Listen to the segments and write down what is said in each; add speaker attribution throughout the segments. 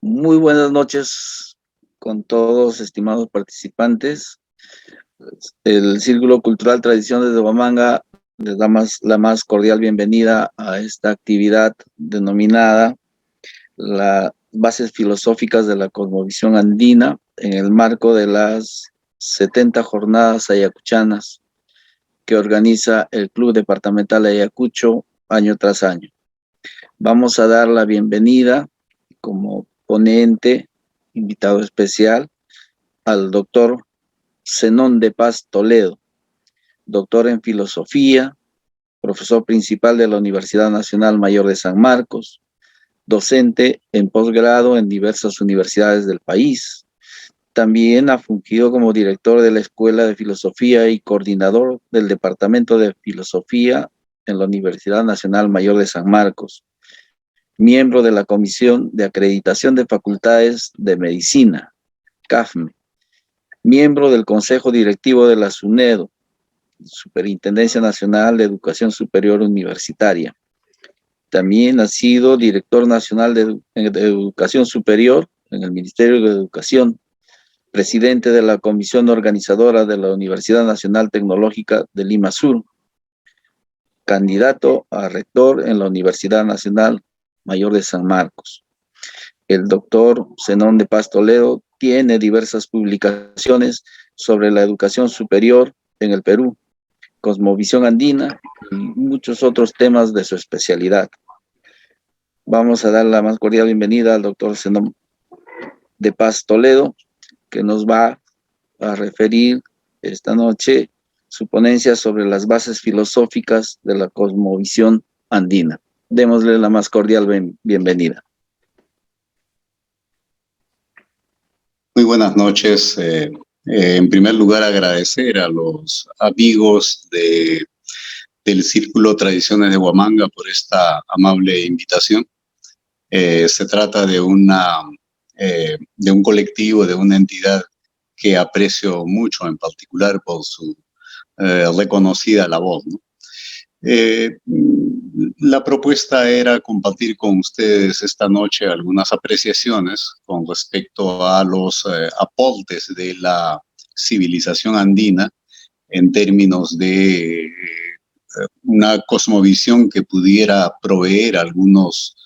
Speaker 1: Muy buenas noches con todos, estimados participantes. El Círculo Cultural Tradiciones de Huamanga les da la más cordial bienvenida a esta actividad denominada las bases filosóficas de la cosmovisión andina en el marco de las 70 jornadas ayacuchanas que organiza el Club Departamental de Ayacucho año tras año. Vamos a dar la bienvenida como ponente, invitado especial, al doctor Zenón de Paz Toledo, doctor en filosofía, profesor principal de la Universidad Nacional Mayor de San Marcos, docente en posgrado en diversas universidades del país. También ha fungido como director de la Escuela de Filosofía y coordinador del Departamento de Filosofía en la Universidad Nacional Mayor de San Marcos, miembro de la Comisión de Acreditación de Facultades de Medicina, CAFME, miembro del Consejo Directivo de la SUNEDO, Superintendencia Nacional de Educación Superior Universitaria. También ha sido director nacional de Educación Superior en el Ministerio de Educación, presidente de la Comisión Organizadora de la Universidad Nacional Tecnológica de Lima Sur, candidato a rector en la Universidad Nacional Mayor de San Marcos. El doctor Zenón de Paz Toledo tiene diversas publicaciones sobre la educación superior en el Perú, cosmovisión andina y muchos otros temas de su especialidad. Vamos a dar la más cordial bienvenida al doctor Zenón de Paz Toledo, que nos va a referir esta noche su ponencia sobre las bases filosóficas de la cosmovisión andina. Démosle la más cordial bienvenida.
Speaker 2: Muy buenas noches. En primer lugar, agradecer a los amigos del Círculo Tradiciones de Huamanga por esta amable invitación. Se trata de un colectivo, de una entidad que aprecio mucho, en particular por su reconocida labor, ¿no? La propuesta era compartir con ustedes esta noche algunas apreciaciones con respecto a los aportes de la civilización andina en términos de una cosmovisión que pudiera proveer algunos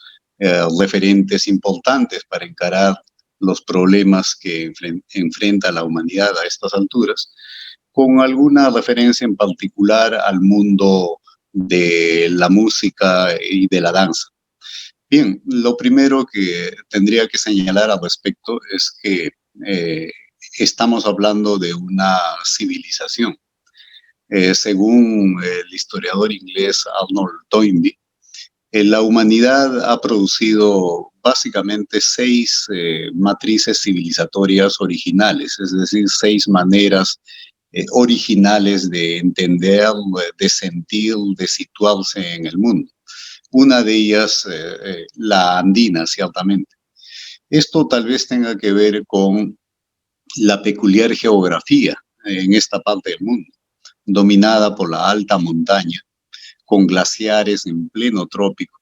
Speaker 2: referentes importantes para encarar los problemas que enfrenta la humanidad a estas alturas, con alguna referencia en particular al mundo de la música y de la danza. Bien, lo primero que tendría que señalar al respecto es que estamos hablando de una civilización. Según el historiador inglés Arnold Toynbee, la humanidad ha producido básicamente 6 matrices civilizatorias originales, es decir, 6 maneras originales de entender, de sentir, de situarse en el mundo. Una de ellas, la andina, ciertamente. Esto tal vez tenga que ver con la peculiar geografía en esta parte del mundo, dominada por la alta montaña, con glaciares en pleno trópico,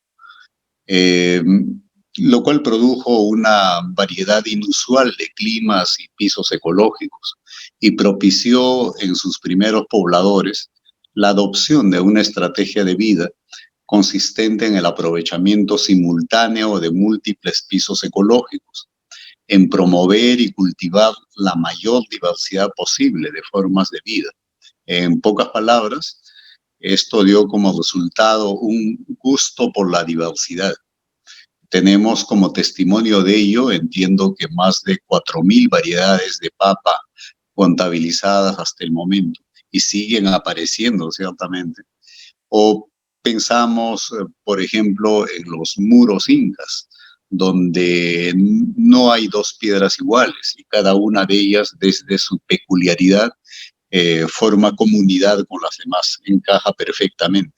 Speaker 2: lo cual produjo una variedad inusual de climas y pisos ecológicos y propició en sus primeros pobladores la adopción de una estrategia de vida consistente en el aprovechamiento simultáneo de múltiples pisos ecológicos, en promover y cultivar la mayor diversidad posible de formas de vida. En pocas palabras, esto dio como resultado un gusto por la diversidad. Tenemos como testimonio de ello, entiendo que más de 4.000 variedades de papa contabilizadas hasta el momento y siguen apareciendo ciertamente. O pensamos, por ejemplo, en los muros incas, donde no hay dos piedras iguales y cada una de ellas, desde su peculiaridad, forma comunidad con las demás, encaja perfectamente.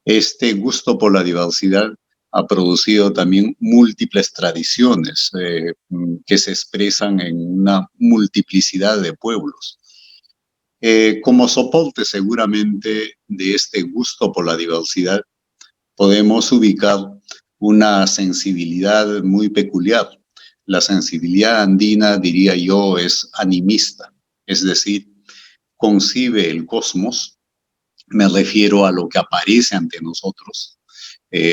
Speaker 2: Este gusto por la diversidad ha producido también múltiples tradiciones que se expresan en una multiplicidad de pueblos. Como soporte seguramente de este gusto por la diversidad, podemos ubicar una sensibilidad muy peculiar. La sensibilidad andina, diría yo, es animista, es decir, concibe el cosmos, me refiero a lo que aparece ante nosotros,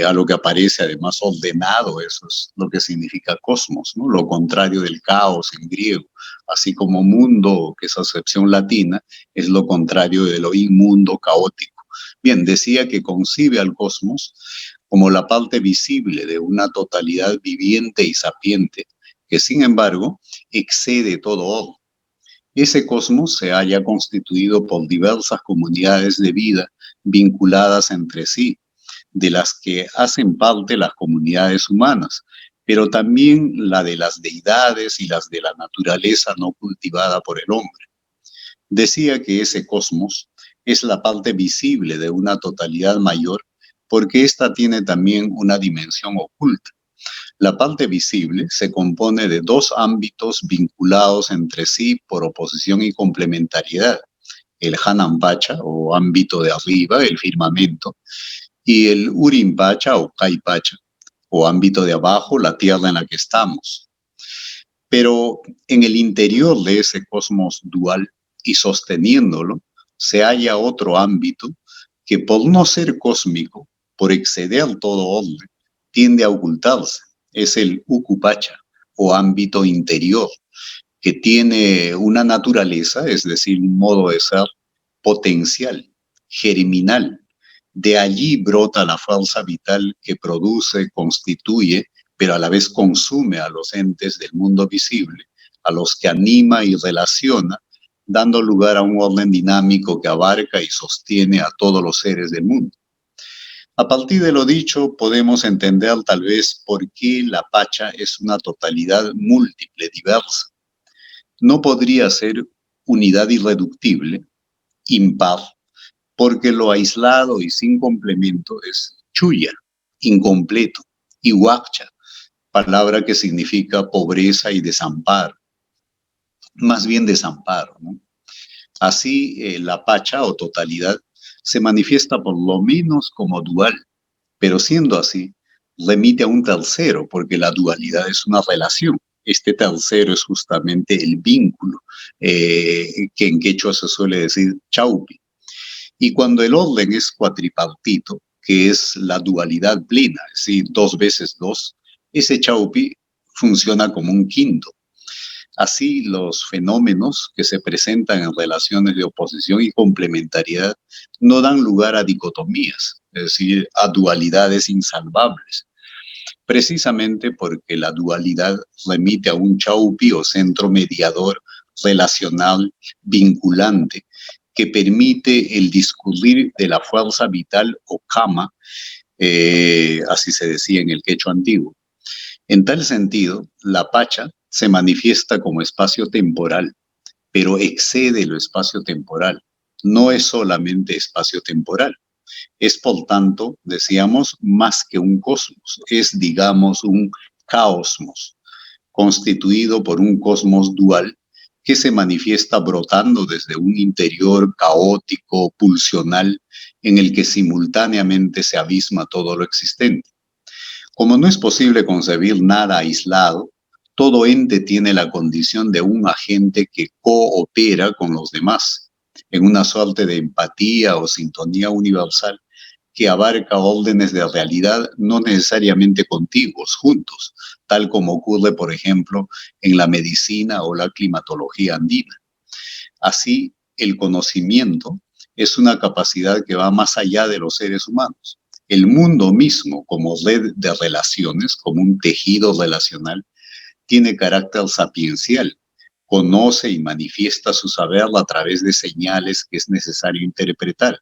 Speaker 2: a lo que aparece además ordenado, eso es lo que significa cosmos, ¿no? Lo contrario del caos en griego, así como mundo, que es acepción latina, es lo contrario de lo inmundo, caótico. Bien, decía que concibe al cosmos como la parte visible de una totalidad viviente y sapiente, que sin embargo excede todo orden. Ese cosmos se halla constituido por diversas comunidades de vida vinculadas entre sí, de las que hacen parte las comunidades humanas, pero también la de las deidades y las de la naturaleza no cultivada por el hombre. Decía que ese cosmos es la parte visible de una totalidad mayor porque ésta tiene también una dimensión oculta. La parte visible se compone de dos ámbitos vinculados entre sí por oposición y complementariedad: el Hanampacha, o ámbito de arriba, el firmamento, y el Urimpacha o Caipacha, o ámbito de abajo, la tierra en la que estamos. Pero en el interior de ese cosmos dual y sosteniéndolo, se halla otro ámbito que, por no ser cósmico, por exceder todo orden, tiende a ocultarse. Es el Ukupacha, o ámbito interior, que tiene una naturaleza, es decir, un modo de ser potencial, germinal. De allí brota la fuerza vital que produce, constituye, pero a la vez consume a los entes del mundo visible, a los que anima y relaciona, dando lugar a un orden dinámico que abarca y sostiene a todos los seres del mundo. A partir de lo dicho, podemos entender tal vez por qué la Pacha es una totalidad múltiple, diversa. No podría ser unidad irreductible, impar, porque lo aislado y sin complemento es chuya, incompleto, y huacha, palabra que significa pobreza y desamparo, más bien desamparo, ¿no? Así, la Pacha o totalidad se manifiesta por lo menos como dual, pero siendo así, remite a un tercero, porque la dualidad es una relación. Este tercero es justamente el vínculo, que en quechua se suele decir chaupi. Y cuando el orden es cuatripartito, que es la dualidad plena, es decir, 2 veces 2, ese chaupi funciona como un quinto. Así, los fenómenos que se presentan en relaciones de oposición y complementariedad no dan lugar a dicotomías, es decir, a dualidades insalvables, precisamente porque la dualidad remite a un chaupi o centro mediador relacional vinculante que permite el discurrir de la fuerza vital o kama, así se decía en el quechua antiguo. En tal sentido, la Pacha se manifiesta como espacio temporal, pero excede lo espacio temporal. No es solamente espacio temporal. Es, por tanto, decíamos, más que un cosmos. Es, digamos, un caosmos, constituido por un cosmos dual que se manifiesta brotando desde un interior caótico, pulsional, en el que simultáneamente se abisma todo lo existente. Como no es posible concebir nada aislado, todo ente tiene la condición de un agente que coopera con los demás, en una suerte de empatía o sintonía universal que abarca órdenes de realidad no necesariamente contiguos, juntos, tal como ocurre, por ejemplo, en la medicina o la climatología andina. Así, el conocimiento es una capacidad que va más allá de los seres humanos. El mundo mismo, como red de relaciones, como un tejido relacional, tiene carácter sapiencial. Conoce y manifiesta su saber a través de señales que es necesario interpretar.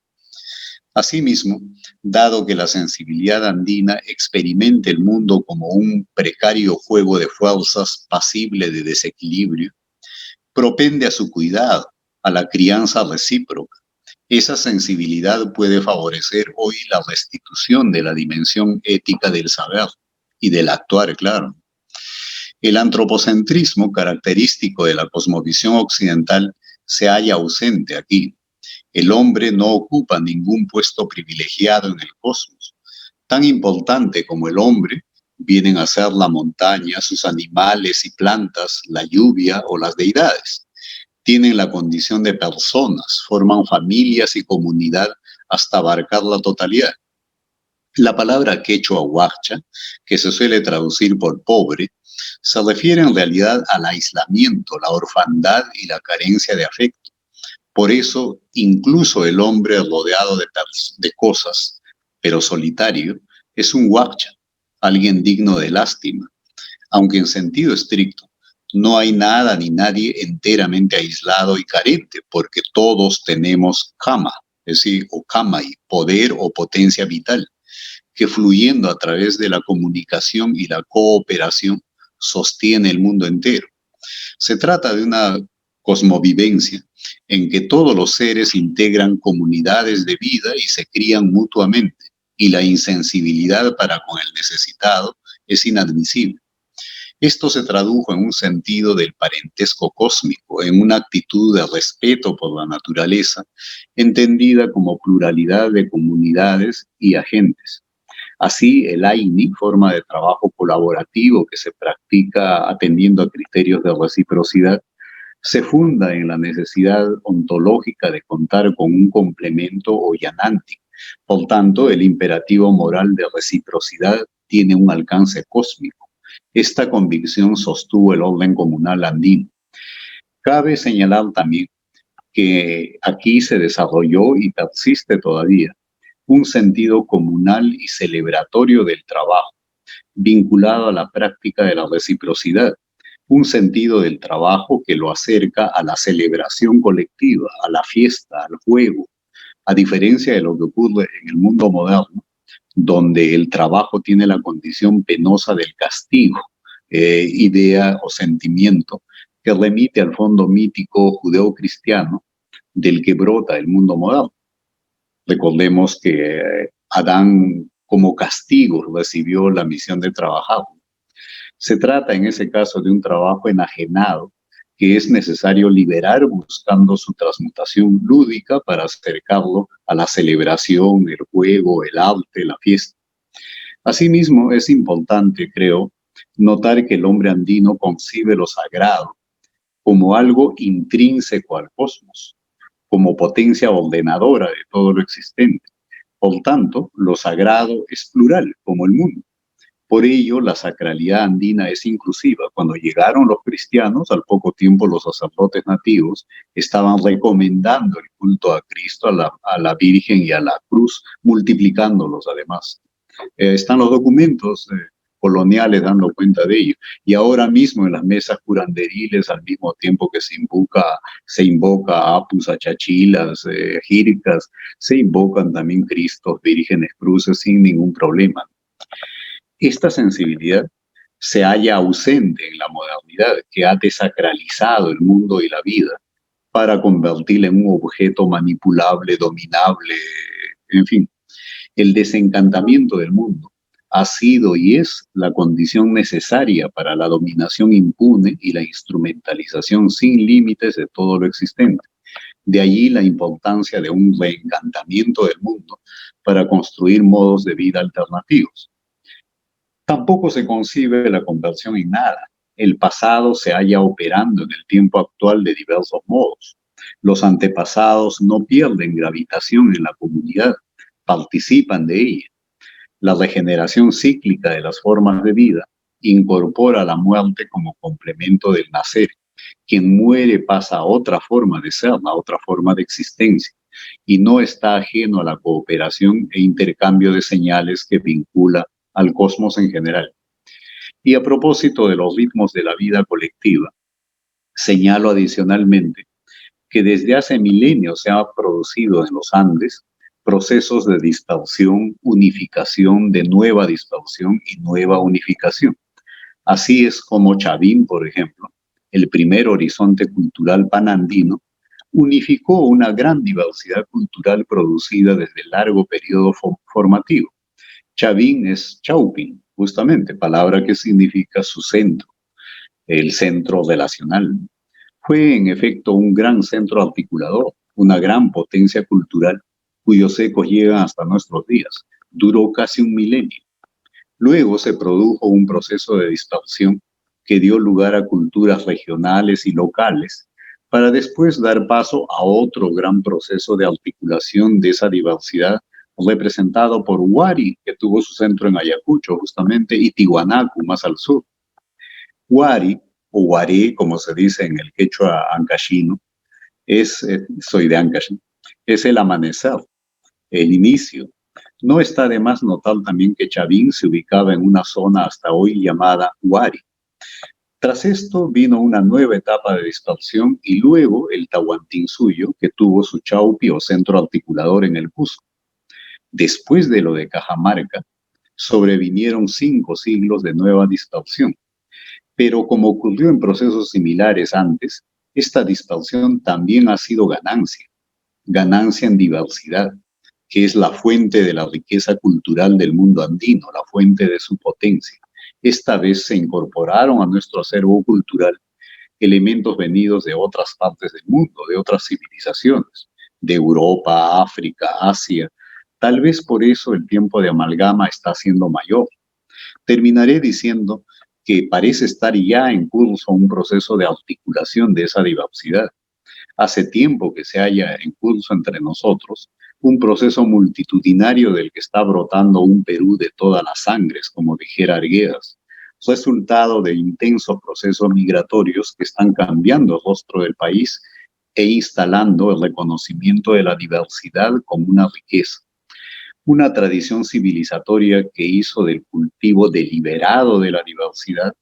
Speaker 2: Asimismo, dado que la sensibilidad andina experimenta el mundo como un precario juego de fuerzas pasible de desequilibrio, propende a su cuidado, a la crianza recíproca. Esa sensibilidad puede favorecer hoy la restitución de la dimensión ética del saber y del actuar, claro. El antropocentrismo, característico de la cosmovisión occidental, se halla ausente aquí. El hombre no ocupa ningún puesto privilegiado en el cosmos. Tan importante como el hombre vienen a ser la montaña, sus animales y plantas, la lluvia o las deidades. Tienen la condición de personas, forman familias y comunidad hasta abarcar la totalidad. La palabra quechua huarcha, que se suele traducir por pobre, se refiere en realidad al aislamiento, la orfandad y la carencia de afecto. Por eso, incluso el hombre rodeado de cosas, pero solitario, es un huarcha, alguien digno de lástima, aunque en sentido estricto no hay nada ni nadie enteramente aislado y carente, porque todos tenemos kama, es decir, o kamai, poder o potencia vital, que fluyendo a través de la comunicación y la cooperación sostiene el mundo entero. Se trata de una cosmovivencia en que todos los seres integran comunidades de vida y se crían mutuamente, y la insensibilidad para con el necesitado es inadmisible. Esto se tradujo en un sentido del parentesco cósmico, en una actitud de respeto por la naturaleza, entendida como pluralidad de comunidades y agentes. Así, el AINI, forma de trabajo colaborativo que se practica atendiendo a criterios de reciprocidad, se funda en la necesidad ontológica de contar con un complemento o yananti. Por tanto, el imperativo moral de reciprocidad tiene un alcance cósmico. Esta convicción sostuvo el orden comunal andino. Cabe señalar también que aquí se desarrolló y persiste todavía un sentido comunal y celebratorio del trabajo, vinculado a la práctica de la reciprocidad, un sentido del trabajo que lo acerca a la celebración colectiva, a la fiesta, al juego, a diferencia de lo que ocurre en el mundo moderno, donde el trabajo tiene la condición penosa del castigo, idea o sentimiento que remite al fondo mítico judeo-cristiano del que brota el mundo moderno. Recordemos que Adán como castigo recibió la misión de trabajar. Se trata en ese caso de un trabajo enajenado que es necesario liberar buscando su transmutación lúdica para acercarlo a la celebración, el juego, el arte, la fiesta. Asimismo, es importante, creo, notar que el hombre andino concibe lo sagrado como algo intrínseco al cosmos, como potencia ordenadora de todo lo existente. Por tanto, lo sagrado es plural, como el mundo. Por ello, la sacralidad andina es inclusiva. Cuando llegaron los cristianos, al poco tiempo los sacerdotes nativos estaban recomendando el culto a Cristo, a la Virgen y a la cruz, multiplicándolos además. Están los documentos coloniales dando cuenta de ello. Y ahora mismo en las mesas curanderiles, al mismo tiempo que se invoca a Apus, a Chachilas, Jiricas, se invocan también Cristos, vírgenes, cruces sin ningún problema. Esta sensibilidad se halla ausente en la modernidad, que ha desacralizado el mundo y la vida para convertirla en un objeto manipulable, dominable, en fin. El desencantamiento del mundo ha sido y es la condición necesaria para la dominación impune y la instrumentalización sin límites de todo lo existente. De allí la importancia de un reencantamiento del mundo para construir modos de vida alternativos. Tampoco se concibe la conversión en nada. El pasado se halla operando en el tiempo actual de diversos modos. Los antepasados no pierden gravitación en la comunidad. participan de ella. La regeneración cíclica de las formas de vida incorpora la muerte como complemento del nacer. Quien muere pasa a otra forma de ser, a otra forma de existencia, y no está ajeno a la cooperación e intercambio de señales que vincula al cosmos en general. Y a propósito de los ritmos de la vida colectiva, señalo adicionalmente que desde hace milenios se ha producido en los Andes procesos de distorsión, unificación, de nueva distorsión y nueva unificación. Así es como Chavín, por ejemplo, el primer horizonte cultural panandino, unificó una gran diversidad cultural producida desde el largo periodo formativo. Chavín es Chaupin, justamente, palabra que significa su centro, el centro relacional. Fue en efecto un gran centro articulador, una gran potencia cultural cuyos ecos llegan hasta nuestros días. Duró casi un milenio. Luego se produjo un proceso de distorsión que dio lugar a culturas regionales y locales para después dar paso a otro gran proceso de articulación de esa diversidad representado por Huari, que tuvo su centro en Ayacucho justamente, y Tiwanaku más al sur. Huari, o Huaré, como se dice en el quechua ancashino, soy de Ancash, es el amanecer, el inicio. No está de más notar también que Chavín se ubicaba en una zona hasta hoy llamada Huari. Tras esto vino una nueva etapa de distorsión y luego el Tahuantinsuyo, que tuvo su chaupi o centro articulador en el Cusco. Después de lo de Cajamarca, sobrevinieron 5 siglos de nueva distorsión. Pero como ocurrió en procesos similares antes, esta distorsión también ha sido ganancia en diversidad, que es la fuente de la riqueza cultural del mundo andino, la fuente de su potencia. Esta vez se incorporaron a nuestro acervo cultural elementos venidos de otras partes del mundo, de otras civilizaciones, de Europa, África, Asia. Tal vez por eso el tiempo de amalgama está siendo mayor. Terminaré diciendo que parece estar ya en curso un proceso de articulación de esa diversidad. Hace tiempo que se halla en curso entre nosotros un proceso multitudinario del que está brotando un Perú de todas las sangres, como dijera Arguedas, resultado de intensos procesos migratorios que están cambiando el rostro del país e instalando el reconocimiento de la diversidad como una riqueza. Una tradición civilizatoria que hizo del cultivo deliberado de la diversidad,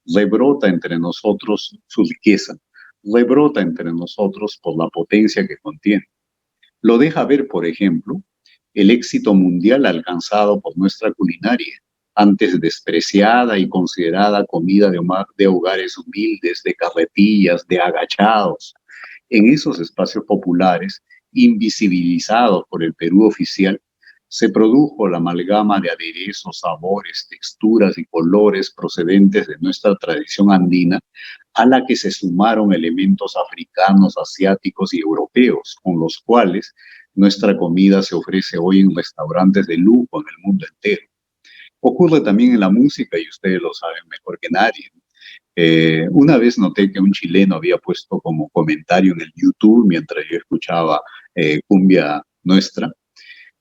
Speaker 2: rebrota entre nosotros su riqueza, rebrota entre nosotros por la potencia que contiene. Lo deja ver, por ejemplo, el éxito mundial alcanzado por nuestra culinaria, antes despreciada y considerada comida de hogares humildes, de carretillas, de agachados. En esos espacios populares, invisibilizados por el Perú oficial, se produjo la amalgama de aderezos, sabores, texturas y colores procedentes de nuestra tradición andina, a la que se sumaron elementos africanos, asiáticos y europeos, con los cuales nuestra comida se ofrece hoy en restaurantes de lujo en el mundo entero. Ocurre también en la música y ustedes lo saben mejor que nadie. Una vez noté que un chileno había puesto como comentario en el YouTube mientras yo escuchaba cumbia nuestra,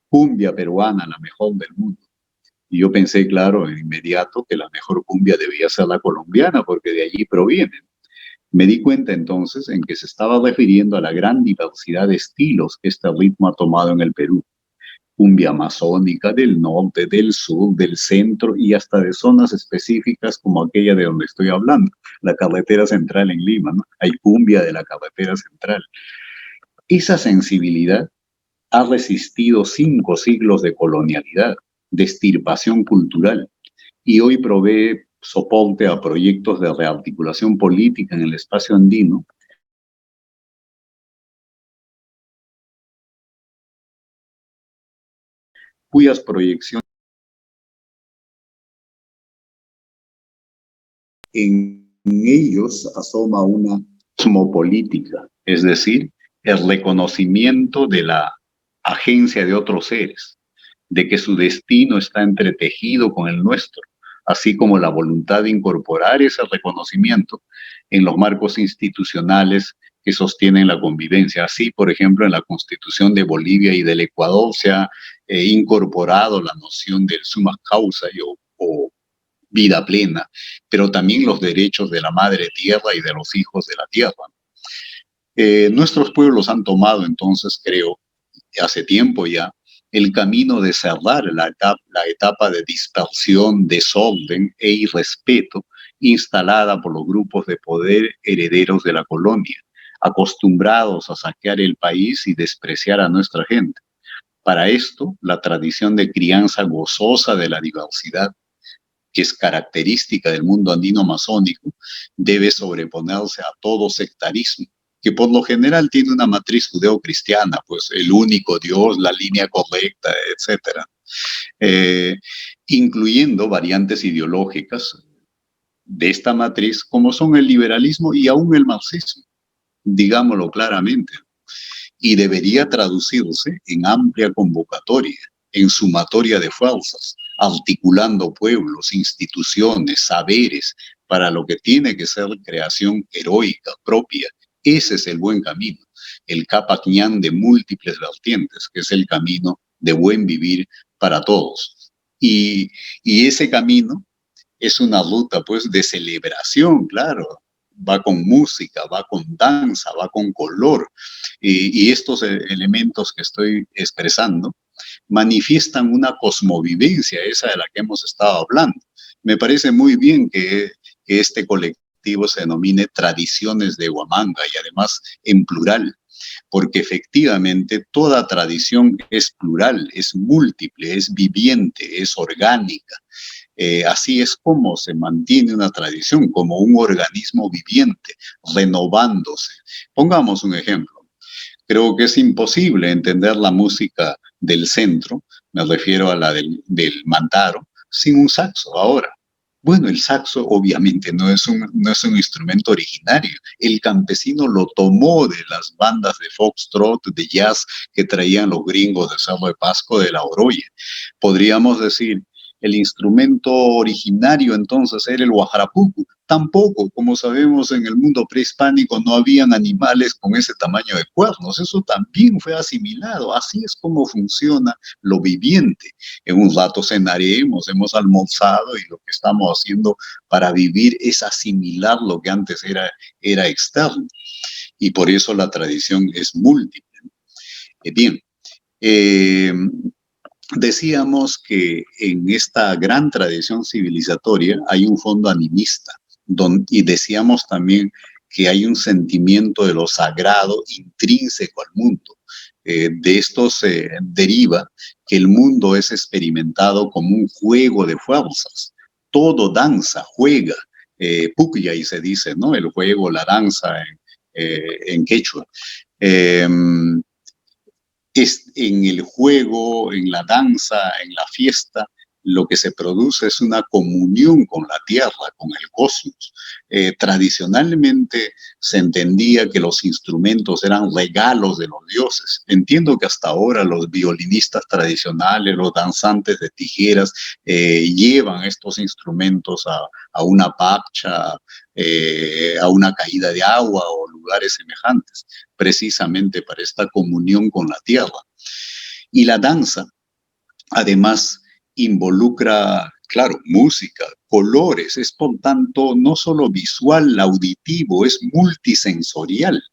Speaker 2: cumbia peruana, la mejor del mundo. Y yo pensé, claro, de inmediato que la mejor cumbia debía ser la colombiana, porque de allí provienen. Me di cuenta entonces en que se estaba refiriendo a la gran diversidad de estilos que este ritmo ha tomado en el Perú. Cumbia amazónica del norte, del sur, del centro y hasta de zonas específicas como aquella de donde estoy hablando, la carretera central en Lima, ¿no? Hay cumbia de la carretera central. Esa sensibilidad ha resistido 5 siglos de colonialidad, de extirpación cultural, y hoy provee soporte a proyectos de rearticulación política en el espacio andino, cuyas proyecciones en ellos asoma una cosmopolítica, es decir, el reconocimiento de la agencia de otros seres, de que su destino está entretejido con el nuestro, así como la voluntad de incorporar ese reconocimiento en los marcos institucionales que sostienen la convivencia. Así, por ejemplo, en la Constitución de Bolivia y del Ecuador se ha incorporado la noción del summa causa o vida plena, pero también los derechos de la madre tierra y de los hijos de la tierra. Nuestros pueblos han tomado entonces, creo, hace tiempo ya, el camino de cerrar la etapa de dispersión, desorden e irrespeto instalada por los grupos de poder herederos de la colonia, acostumbrados a saquear el país y despreciar a nuestra gente. Para esto, la tradición de crianza gozosa de la diversidad, que es característica del mundo andino amazónico, debe sobreponerse a todo sectarismo, que por lo general tiene una matriz judeocristiana, pues el único Dios, la línea correcta, etcétera, incluyendo variantes ideológicas de esta matriz, como son el liberalismo y aún el marxismo, digámoslo claramente, y debería traducirse en amplia convocatoria, en sumatoria de fuerzas, articulando pueblos, instituciones, saberes, para lo que tiene que ser creación heroica, propia. Ese es el buen camino, el Capac Ñan de múltiples vertientes, que es el camino de buen vivir para todos. Y ese camino es una ruta, pues, de celebración, claro. Va con música, va con danza, va con color. Y estos elementos que estoy expresando manifiestan una cosmovivencia, esa de la que hemos estado hablando. Me parece muy bien que este colectivo se denomine Tradiciones de Huamanga y además en plural, porque efectivamente toda tradición es plural, es múltiple, es viviente, es orgánica. Así es como se mantiene una tradición, como un organismo viviente, renovándose. Pongamos un ejemplo. Creo que es imposible entender la música del centro, me refiero a la del Mantaro, sin un saxo ahora. Bueno, el saxo obviamente no es un instrumento originario. El campesino lo tomó de las bandas de foxtrot, de jazz que traían los gringos de Cerro de Pasco, de la Oroya. Podríamos decir, el instrumento originario entonces era el guajarapucu. Tampoco, como sabemos, en el mundo prehispánico no habían animales con ese tamaño de cuernos. Eso también fue asimilado. Así es como funciona lo viviente. En un rato cenaremos, hemos almorzado y lo que estamos haciendo para vivir es asimilar lo que antes era externo. Y por eso la tradición es múltiple. Bien, decíamos que en esta gran tradición civilizatoria hay un fondo animista y decíamos también que hay un sentimiento de lo sagrado intrínseco al mundo. De esto se deriva que el mundo es experimentado como un juego de fuerzas. Todo danza, juega. Pukyay se dice, ¿no? El juego, la danza en quechua. Es en el juego, en la danza, en la fiesta, lo que se produce es una comunión con la tierra, con el cosmos. Tradicionalmente se entendía que los instrumentos eran regalos de los dioses. Entiendo que hasta ahora los violinistas tradicionales, los danzantes de tijeras, llevan estos instrumentos a una pacha, a una caída de agua o lugares semejantes, precisamente para esta comunión con la tierra. Y la danza, además, involucra, claro, música, colores, es por tanto no solo visual, auditivo, es multisensorial.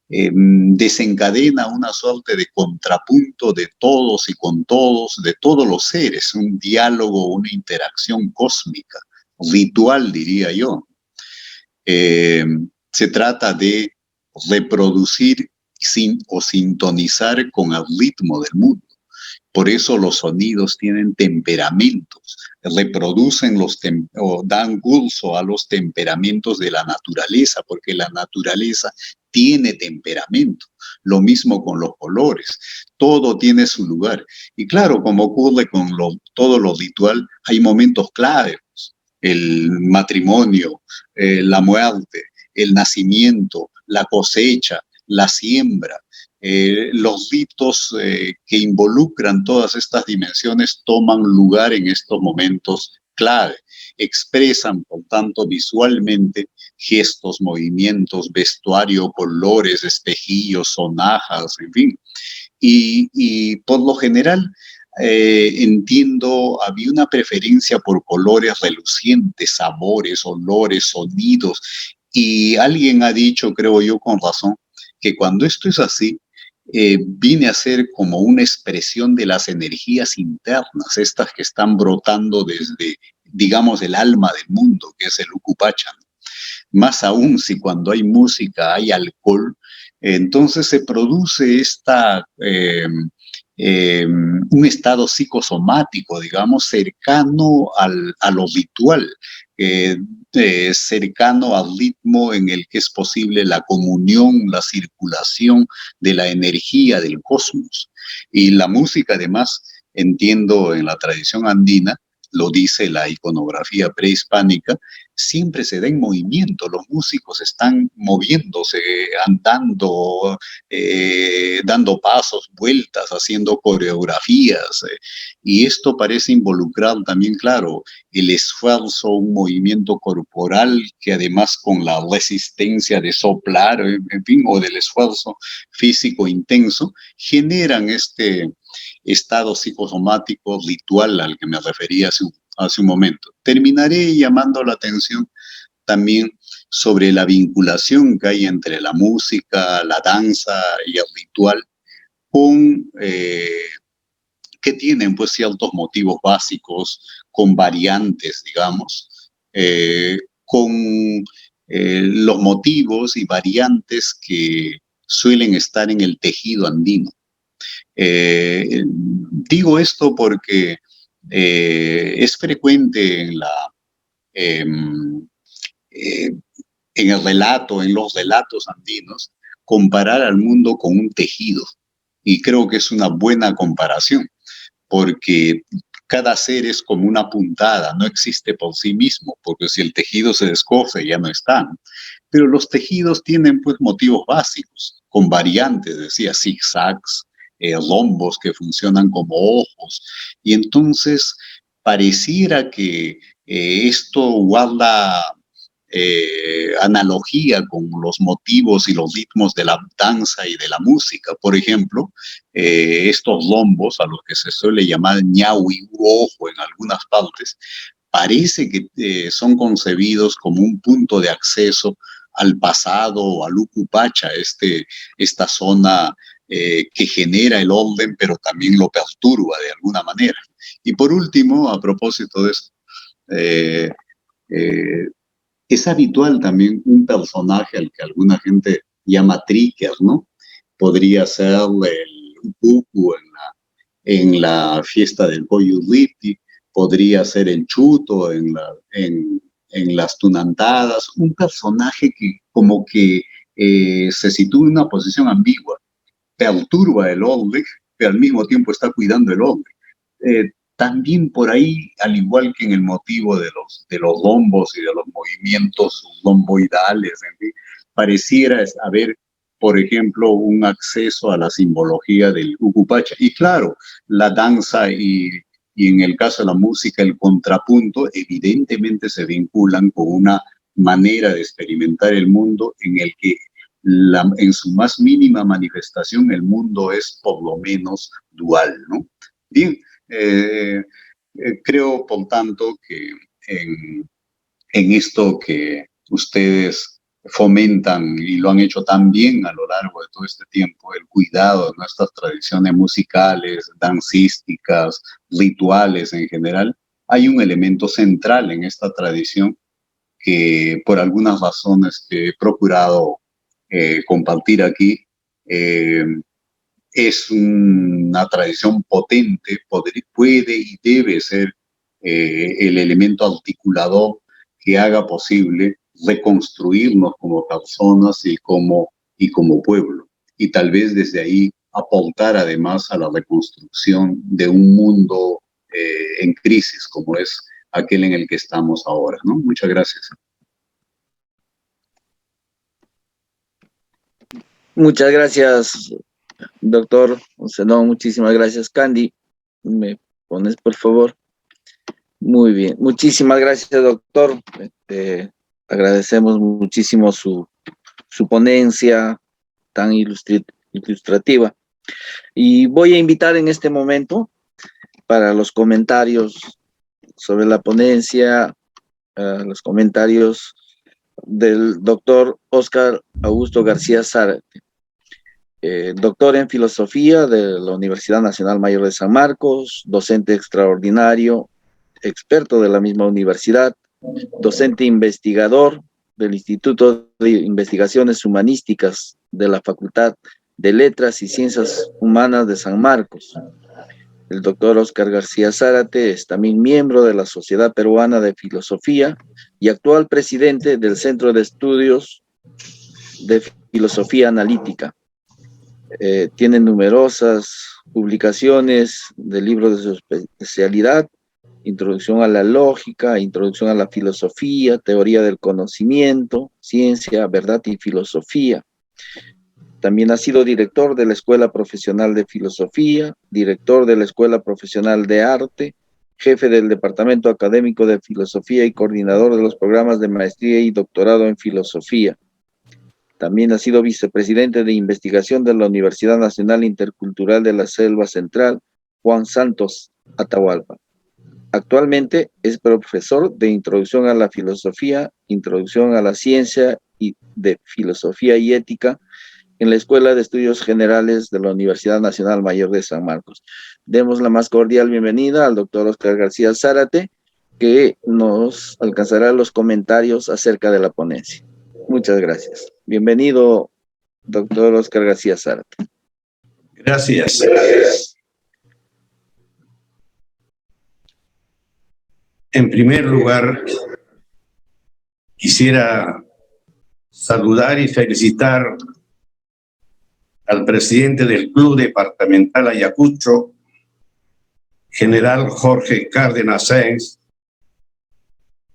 Speaker 2: Desencadena una suerte de contrapunto de todos y con todos, de todos los seres, un diálogo, una interacción cósmica, ritual, diría yo. Se trata de reproducir o sintonizar con el ritmo del mundo. Por eso los sonidos tienen temperamentos, reproducen o dan curso a los temperamentos de la naturaleza, porque la naturaleza tiene temperamento. Lo mismo con los colores, todo tiene su lugar. Y claro, como ocurre con todo lo ritual, hay momentos claves. El matrimonio, la muerte, el nacimiento, la cosecha, la siembra. Los ritos que involucran todas estas dimensiones toman lugar en estos momentos clave. expresan, por tanto, visualmente gestos, movimientos, vestuario, colores, espejillos, sonajas, en fin. Y por lo general, entiendo, había una preferencia por colores relucientes, sabores, olores, sonidos, y alguien ha dicho, creo yo con razón, que cuando esto es así, viene a ser como una expresión de las energías internas, estas que están brotando desde, digamos, el alma del mundo, que es el Ucupacha. Más aún si cuando hay música hay alcohol, entonces se produce un estado psicosomático, digamos, cercano a lo ritual, cercano al ritmo en el que es posible la comunión, la circulación de la energía del cosmos. Y la música, además, entiendo en la tradición andina, lo dice la iconografía prehispánica, siempre se da en movimiento, los músicos están moviéndose, andando, dando pasos, vueltas, haciendo coreografías, y esto parece involucrar también, claro, el esfuerzo, un movimiento corporal que además con la resistencia de soplar, en fin, o del esfuerzo físico intenso, generan este estado psicosomático ritual al que me refería hace un momento. Terminaré llamando la atención también sobre la vinculación que hay entre la música, la danza y el ritual, con, que tienen pues ciertos motivos básicos, con variantes, digamos, con los motivos y variantes que suelen estar en el tejido andino. Digo esto porque es frecuente eh, eh, en el relato, en los relatos andinos, comparar al mundo con un tejido. Y creo que es una buena comparación, porque cada ser es como una puntada, no existe por sí mismo, porque si el tejido se descoce ya no está. Pero los tejidos tienen pues motivos básicos, con variantes, decía, zigzags, rombos que funcionan como ojos, y entonces pareciera que esto guarda analogía con los motivos y los ritmos de la danza y de la música. Por ejemplo, estos rombos, a los que se suele llamar ñahui u ojo en algunas partes, parece que son concebidos como un punto de acceso al pasado o al Ucupacha, esta zona que genera el orden, pero también lo perturba de alguna manera. Y por último, a propósito de esto, eh, eh, es habitual también un personaje al que alguna gente llama tricker, ¿no? Podría ser el Ucucu en la fiesta del Coyutliti, podría ser el Chuto en las Tunantadas, un personaje que como que se sitúa en una posición ambigua, perturba el orden, pero al mismo tiempo está cuidando el orden. También por ahí, al igual que en el motivo de los rombos y de los movimientos romboidales, en fin, pareciera haber, por ejemplo, un acceso a la simbología del Ucupacha. Y claro, la danza y en el caso de la música, el contrapunto, evidentemente se vinculan con una manera de experimentar el mundo en el que en su más mínima manifestación el mundo es por lo menos dual, ¿no? Bien, eh, creo, por tanto, que en esto que ustedes fomentan y lo han hecho tan bien a lo largo de todo este tiempo, el cuidado de nuestras tradiciones musicales, dancísticas, rituales en general, hay un elemento central en esta tradición que por algunas razones que he procurado compartir aquí, eh, es una tradición potente, puede y debe ser el elemento articulador que haga posible reconstruirnos como personas y como pueblo. Y tal vez desde ahí aportar además a la reconstrucción de un mundo en crisis como es aquel en el que estamos ahora, ¿no? Muchas gracias.
Speaker 1: Muchas gracias, doctor Zenón, muchísimas gracias. Candy, ¿me pones, por favor? Muy bien, muchísimas gracias, doctor. Agradecemos muchísimo su ponencia tan ilustrativa. Y voy a invitar en este momento para los comentarios sobre la ponencia, los comentarios del doctor Óscar Augusto García Zárate, doctor en filosofía de la Universidad Nacional Mayor de San Marcos, docente extraordinario, experto de la misma universidad, docente investigador del Instituto de Investigaciones Humanísticas de la Facultad de Letras y Ciencias Humanas de San Marcos. El doctor Óscar García Zárate es también miembro de la Sociedad Peruana de Filosofía y actual presidente del Centro de Estudios de Filosofía Analítica. Tiene numerosas publicaciones de libros de su especialidad: Introducción a la Lógica, Introducción a la Filosofía, Teoría del Conocimiento, Ciencia, Verdad y Filosofía. También ha sido director de la Escuela Profesional de Filosofía, director de la Escuela Profesional de Arte, jefe del Departamento Académico de Filosofía y coordinador de los programas de maestría y doctorado en Filosofía. También ha sido vicepresidente de investigación de la Universidad Nacional Intercultural de la Selva Central, Juan Santos, Atahualpa. Actualmente es profesor de Introducción a la Filosofía, Introducción a la Ciencia y de Filosofía y Ética en la Escuela de Estudios Generales de la Universidad Nacional Mayor de San Marcos. Demos la más cordial bienvenida al doctor Óscar García Zárate, que nos alcanzará los comentarios acerca de la ponencia. Muchas gracias. Bienvenido, doctor Óscar García Zárate.
Speaker 3: Gracias. En primer lugar, quisiera saludar y felicitar al presidente del Club Departamental Ayacucho, general Jorge Cárdenas Sáenz,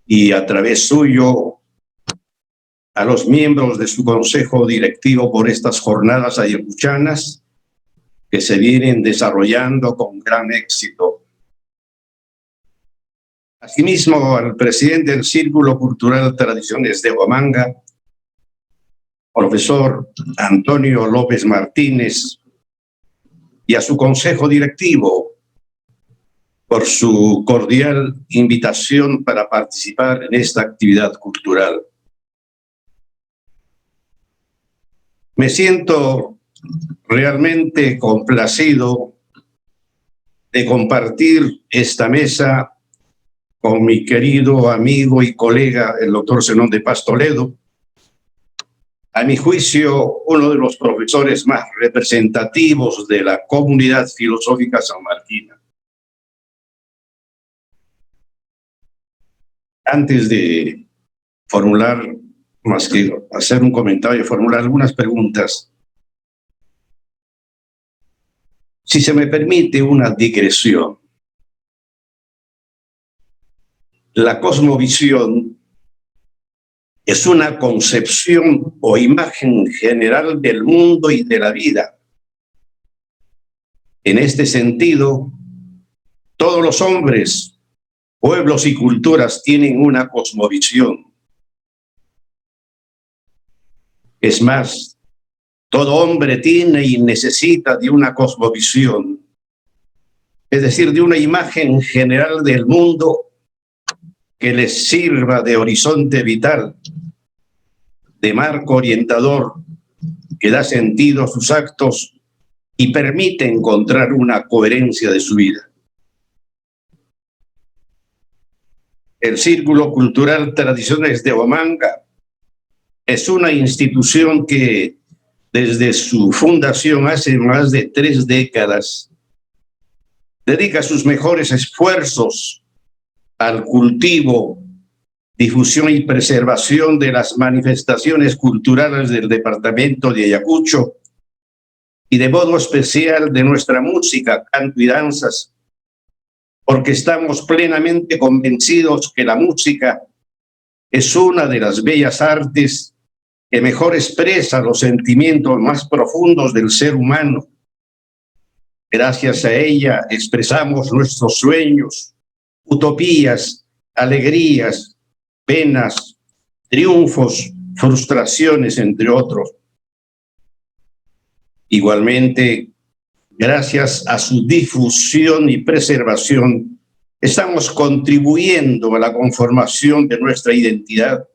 Speaker 3: y a través suyo a los miembros de su consejo directivo por estas jornadas ayacuchanas que se vienen desarrollando con gran éxito. Asimismo, al presidente del Círculo Cultural Tradiciones de Huamanga, profesor Antonio López Martínez, y a su consejo directivo por su cordial invitación para participar en esta actividad cultural. Me siento realmente complacido de compartir esta mesa con mi querido amigo y colega, el doctor Zenón de Paz Toledo, a mi juicio, uno de los profesores más representativos de la comunidad filosófica sanmarquina. Antes de formular, más que hacer un comentario, formular algunas preguntas, si se me permite una digresión. La cosmovisión es una concepción o imagen general del mundo y de la vida. En este sentido, todos los hombres, pueblos y culturas tienen una cosmovisión. Es más, todo hombre tiene y necesita de una cosmovisión, es decir, de una imagen general del mundo que les sirva de horizonte vital, de marco orientador, que da sentido a sus actos y permite encontrar una coherencia de su vida. El Círculo Cultural Tradiciones de Huamanga es una institución que desde su fundación hace más de 3 décadas dedica sus mejores esfuerzos al cultivo, difusión y preservación de las manifestaciones culturales del departamento de Ayacucho y de modo especial de nuestra música, canto y danzas, porque estamos plenamente convencidos que la música es una de las bellas artes que mejor expresa los sentimientos más profundos del ser humano. Gracias a ella expresamos nuestros sueños, utopías, alegrías, penas, triunfos, frustraciones, entre otros. Igualmente, gracias a su difusión y preservación, estamos contribuyendo a la conformación de nuestra identidad,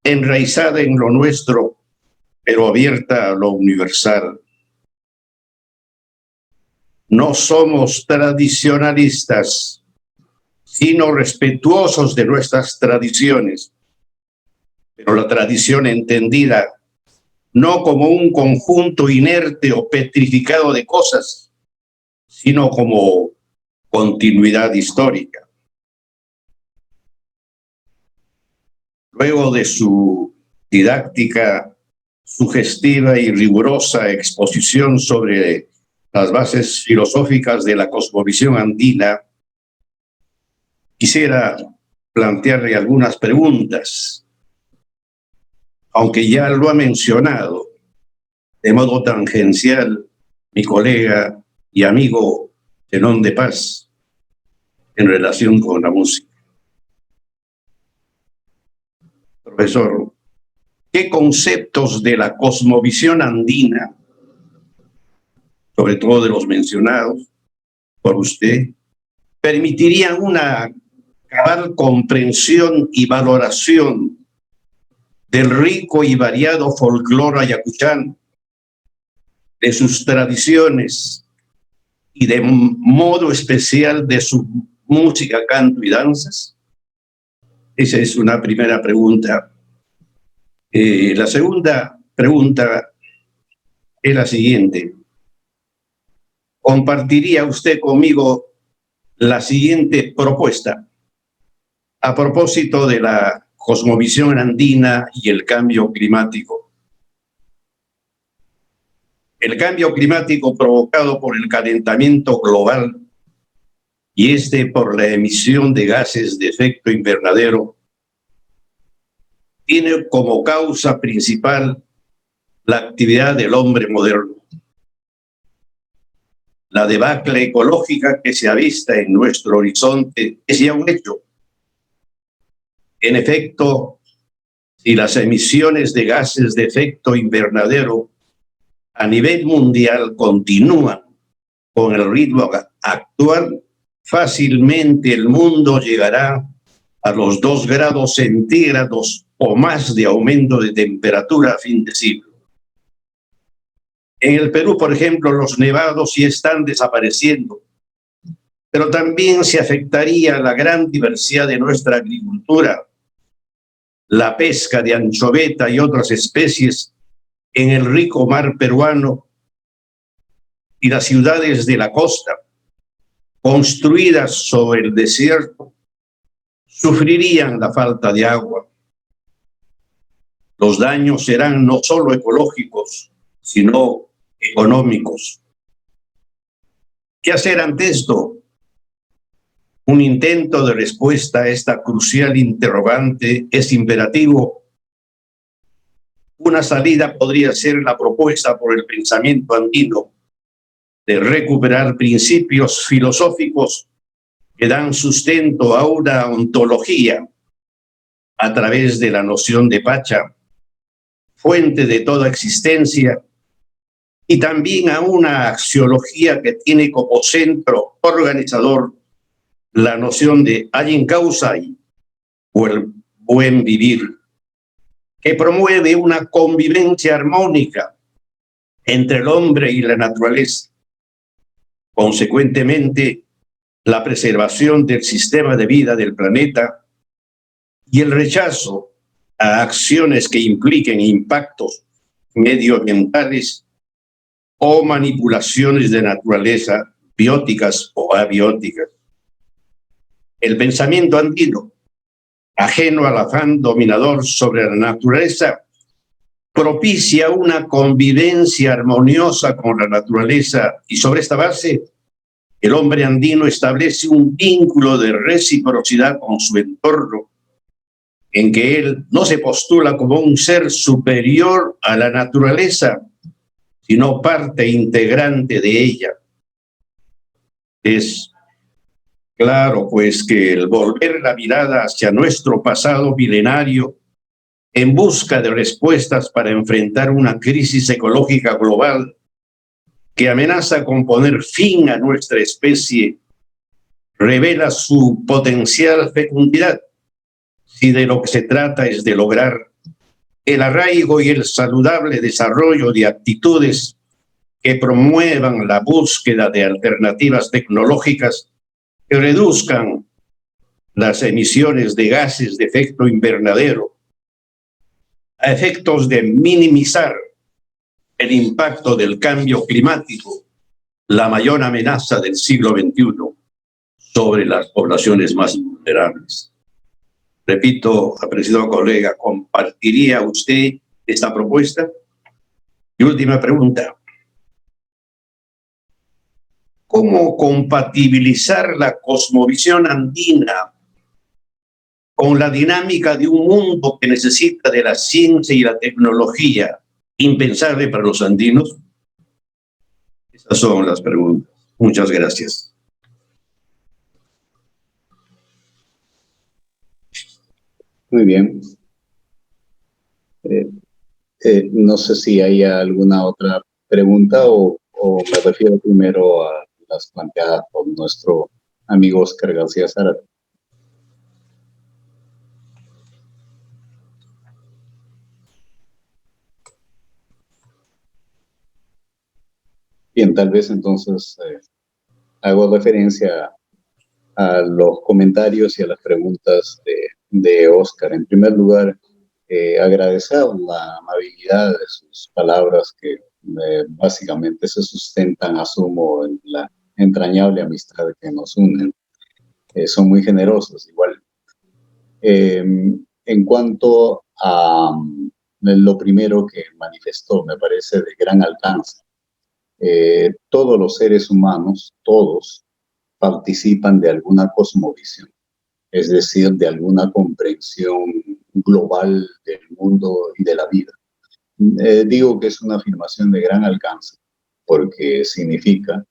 Speaker 3: enraizada en lo nuestro, pero abierta a lo universal. No somos tradicionalistas, sino respetuosos de nuestras tradiciones, pero la tradición entendida no como un conjunto inerte o petrificado de cosas, sino como continuidad histórica. Luego de su didáctica, sugestiva y rigurosa exposición sobre las bases filosóficas de la cosmovisión andina, quisiera plantearle algunas preguntas, aunque ya lo ha mencionado de modo tangencial mi colega y amigo Zenón de Paz en relación con la música. Profesor, ¿qué conceptos de la cosmovisión andina, sobre todo de los mencionados por usted, permitirían una cabal comprensión y valoración del rico y variado folclore ayacuchano, de sus tradiciones y de modo especial de su música, canto y danzas? Esa es una primera pregunta. La segunda pregunta es la siguiente. ¿Compartiría usted conmigo la siguiente propuesta a propósito de la cosmovisión andina y el cambio climático? El cambio climático provocado por el calentamiento global y por la emisión de gases de efecto invernadero tiene como causa principal la actividad del hombre moderno. La debacle ecológica que se avista en nuestro horizonte es ya un hecho. En efecto, si las emisiones de gases de efecto invernadero a nivel mundial continúan con el ritmo actual, fácilmente el mundo llegará a los 2 grados centígrados o más de aumento de temperatura a fin de siglo. En el Perú, por ejemplo, los nevados sí están desapareciendo, pero también se afectaría la gran diversidad de nuestra agricultura, la pesca de anchoveta y otras especies en el rico mar peruano, y las ciudades de la costa, construidas sobre el desierto, sufrirían la falta de agua. Los daños serán no solo ecológicos, sino económicos. ¿Qué hacer ante esto? Un intento de respuesta a esta crucial interrogante es imperativo. Una salida podría ser la propuesta por el pensamiento andino de recuperar principios filosóficos que dan sustento a una ontología a través de la noción de Pacha, fuente de toda existencia, y también a una axiología que tiene como centro organizador la noción de Ayin Causai, o el buen vivir, que promueve una convivencia armónica entre el hombre y la naturaleza. Consecuentemente, la preservación del sistema de vida del planeta y el rechazo a acciones que impliquen impactos medioambientales o manipulaciones de naturaleza bióticas o abióticas. El pensamiento andino, ajeno al afán dominador sobre la naturaleza, propicia una convivencia armoniosa con la naturaleza, y sobre esta base el hombre andino establece un vínculo de reciprocidad con su entorno, en que él no se postula como un ser superior a la naturaleza, sino parte integrante de ella. Es Claro, pues que el volver la mirada hacia nuestro pasado milenario en busca de respuestas para enfrentar una crisis ecológica global que amenaza con poner fin a nuestra especie, revela su potencial fecundidad, si de lo que se trata es de lograr el arraigo y el saludable desarrollo de actitudes que promuevan la búsqueda de alternativas tecnológicas que reduzcan las emisiones de gases de efecto invernadero a efectos de minimizar el impacto del cambio climático, la mayor amenaza del siglo XXI sobre las poblaciones más vulnerables. Repito, apreciado colega, ¿compartiría usted esta propuesta? Y última pregunta. ¿Cómo compatibilizar la cosmovisión andina con la dinámica de un mundo que necesita de la ciencia y la tecnología impensable para los andinos? Esas son las preguntas. Muchas gracias.
Speaker 2: Muy bien. No sé si hay alguna otra pregunta o me refiero primero a las planteadas por nuestro amigo Oscar García Zárate. Bien, tal vez entonces hago referencia a los comentarios y a las preguntas de Oscar. En primer lugar, agradecer la amabilidad de sus palabras que básicamente se sustentan, asumo, en la entrañable amistad que nos unen. Son muy generosos, igual. En cuanto a lo primero que manifestó, me parece de gran alcance. Todos los seres humanos, todos, participan de alguna cosmovisión, es decir, de alguna comprensión global del mundo y de la vida. Digo que es una afirmación de gran alcance, porque significa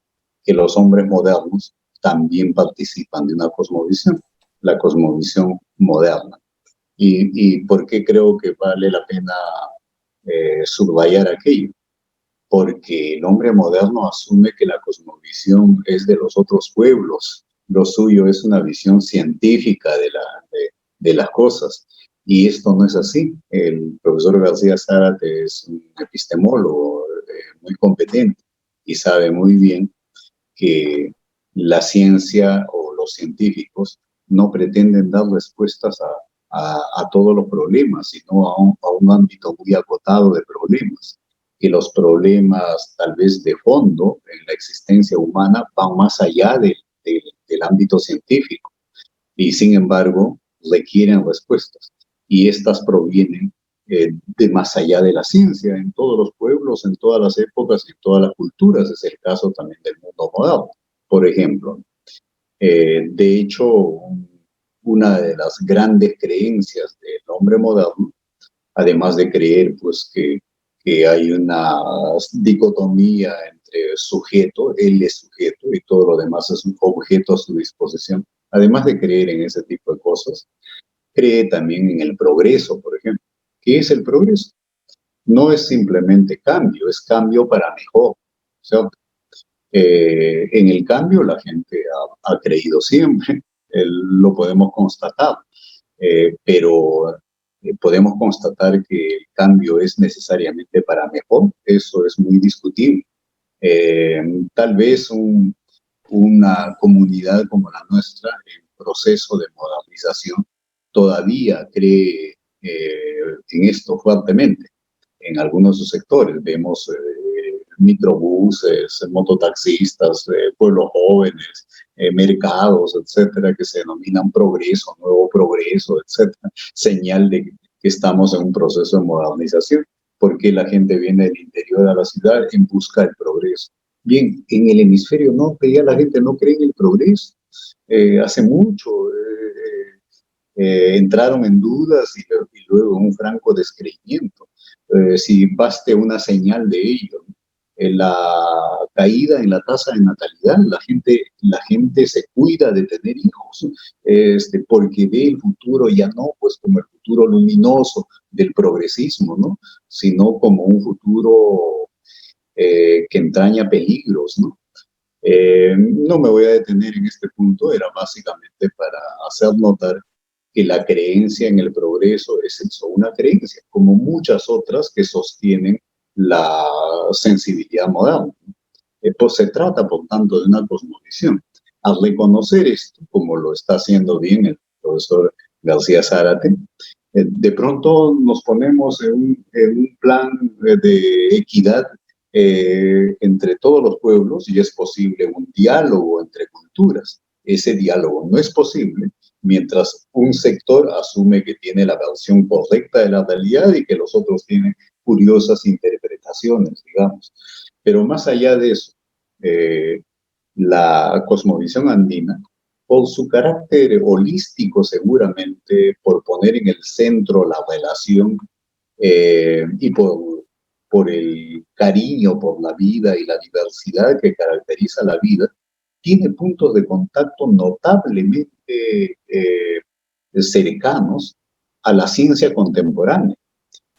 Speaker 2: que los hombres modernos también participan de una cosmovisión, la cosmovisión moderna. ¿Y por qué creo que vale la pena subrayar aquello? Porque el hombre moderno asume que la cosmovisión es de los otros pueblos, lo suyo es una visión científica de las cosas. Y esto no es así. El profesor García Zárate es un epistemólogo muy competente y sabe muy bien que la ciencia o los científicos no pretenden dar respuestas a todos los problemas, sino a un ámbito muy acotado de problemas, que los problemas tal vez de fondo en la existencia humana van más allá del ámbito científico y sin embargo requieren respuestas y estas provienen de más allá de la ciencia, en todos los pueblos, en todas las épocas, en todas las culturas. Es el caso también del mundo moderno, por ejemplo. De hecho, una de las grandes creencias del hombre moderno, además de creer pues que hay una dicotomía entre sujeto, él es sujeto y todo lo demás es un objeto a su disposición, además de creer en ese tipo de cosas, cree también en el progreso, por ejemplo. ¿Qué es el progreso? No es simplemente cambio, es cambio para mejor. O sea, en el cambio la gente ha creído siempre, lo podemos constatar, pero podemos constatar que el cambio es necesariamente para mejor, eso es muy discutible. Tal vez una comunidad como la nuestra, en proceso de modernización, todavía cree en esto fuertemente. En algunos de sus sectores vemos microbuses, mototaxistas, pueblos jóvenes, mercados, etcétera, que se denominan progreso, nuevo progreso, etcétera, señal de que estamos en un proceso de modernización, porque la gente viene del interior a la ciudad en busca del progreso. Bien, en el hemisferio norte ya la gente no cree en el progreso. Hace mucho entraron en dudas y luego en un franco descreimiento. Si baste una señal de ello, la caída en la tasa de natalidad. La gente se cuida de tener hijos, porque ve el futuro ya no pues como el futuro luminoso del progresismo, ¿no? Sino como un futuro que entraña peligros, ¿no? No me voy a detener en este punto, era básicamente para hacer notar que la creencia en el progreso es eso, una creencia, como muchas otras que sostienen la sensibilidad moderna. Pues se trata, por tanto, de una cosmovisión. Al reconocer esto, como lo está haciendo bien el profesor García Zárate, de pronto nos ponemos en un plan de equidad entre todos los pueblos y es posible un diálogo entre culturas. Ese diálogo no es posible mientras un sector asume que tiene la versión correcta de la realidad y que los otros tienen curiosas interpretaciones, digamos. Pero más allá de eso, la cosmovisión andina, por su carácter holístico seguramente, por poner en el centro la relación y por el cariño por la vida y la diversidad que caracteriza la vida, tiene puntos de contacto notablemente cercanos a la ciencia contemporánea,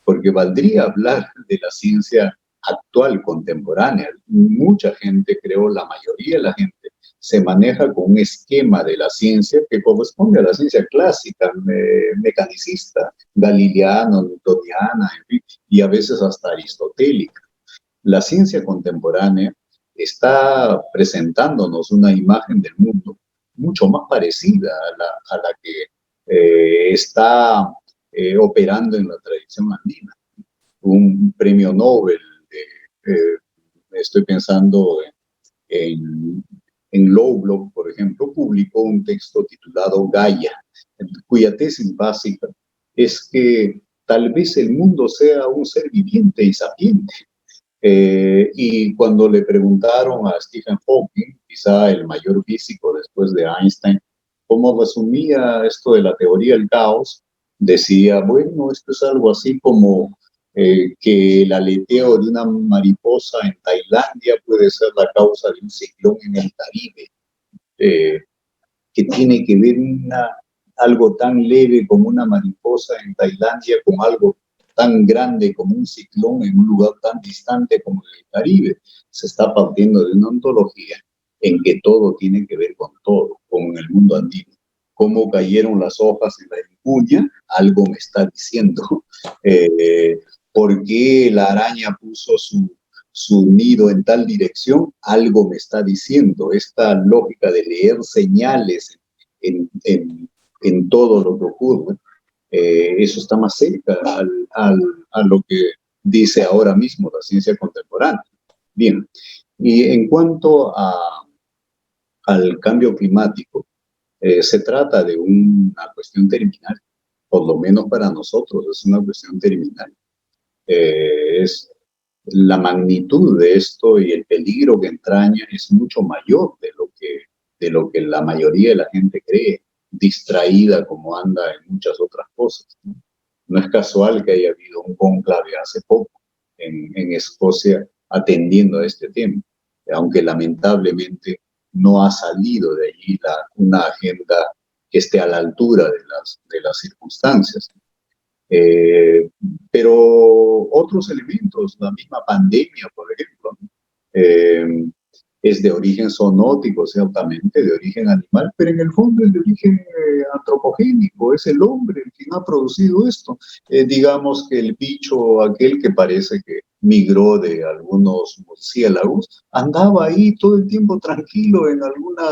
Speaker 2: porque valdría hablar de la ciencia actual, contemporánea. Mucha gente, creo, la mayoría de la gente, se maneja con un esquema de la ciencia que corresponde a la ciencia clásica, mecanicista, galileana, newtoniana, en fin, y a veces hasta aristotélica. La ciencia contemporánea está presentándonos una imagen del mundo mucho más parecida a la que está operando en la tradición andina. Un premio Nobel, estoy pensando en Lovelock, por ejemplo, publicó un texto titulado Gaia, cuya tesis básica es que tal vez el mundo sea un ser viviente y sapiente. Y cuando le preguntaron a Stephen Hawking, quizá el mayor físico después de Einstein, cómo resumía esto de la teoría del caos, decía, bueno, esto es algo así como que el aleteo de una mariposa en Tailandia puede ser la causa de un ciclón en el Caribe, que tiene que ver algo tan leve como una mariposa en Tailandia con algo tan grande como un ciclón en un lugar tan distante como el Caribe. Se está partiendo de una ontología en que todo tiene que ver con todo, con el mundo andino. Cómo cayeron las hojas en la encuña, algo me está diciendo. ¿Por qué la araña puso su nido en tal dirección? Algo me está diciendo. Esta lógica de leer señales en todo lo que ocurre, eso está más cerca a lo que dice ahora mismo la ciencia contemporánea. Bien, y en cuanto al cambio climático, se trata de una cuestión terminal, por lo menos para nosotros es una cuestión terminal. Es la magnitud de esto y el peligro que entraña es mucho mayor de lo que la mayoría de la gente cree, distraída como anda en muchas otras cosas. No es casual que haya habido un cónclave hace poco en Escocia atendiendo a este tema, aunque lamentablemente no ha salido de allí una agenda que esté a la altura de las circunstancias. Pero otros elementos, la misma pandemia, por ejemplo, es de origen zoonótico, ciertamente, de origen animal, pero en el fondo es de origen antropogénico, es el hombre el quien ha producido esto. Digamos que el bicho aquel que parece que migró de algunos murciélagos, andaba ahí todo el tiempo tranquilo en alguna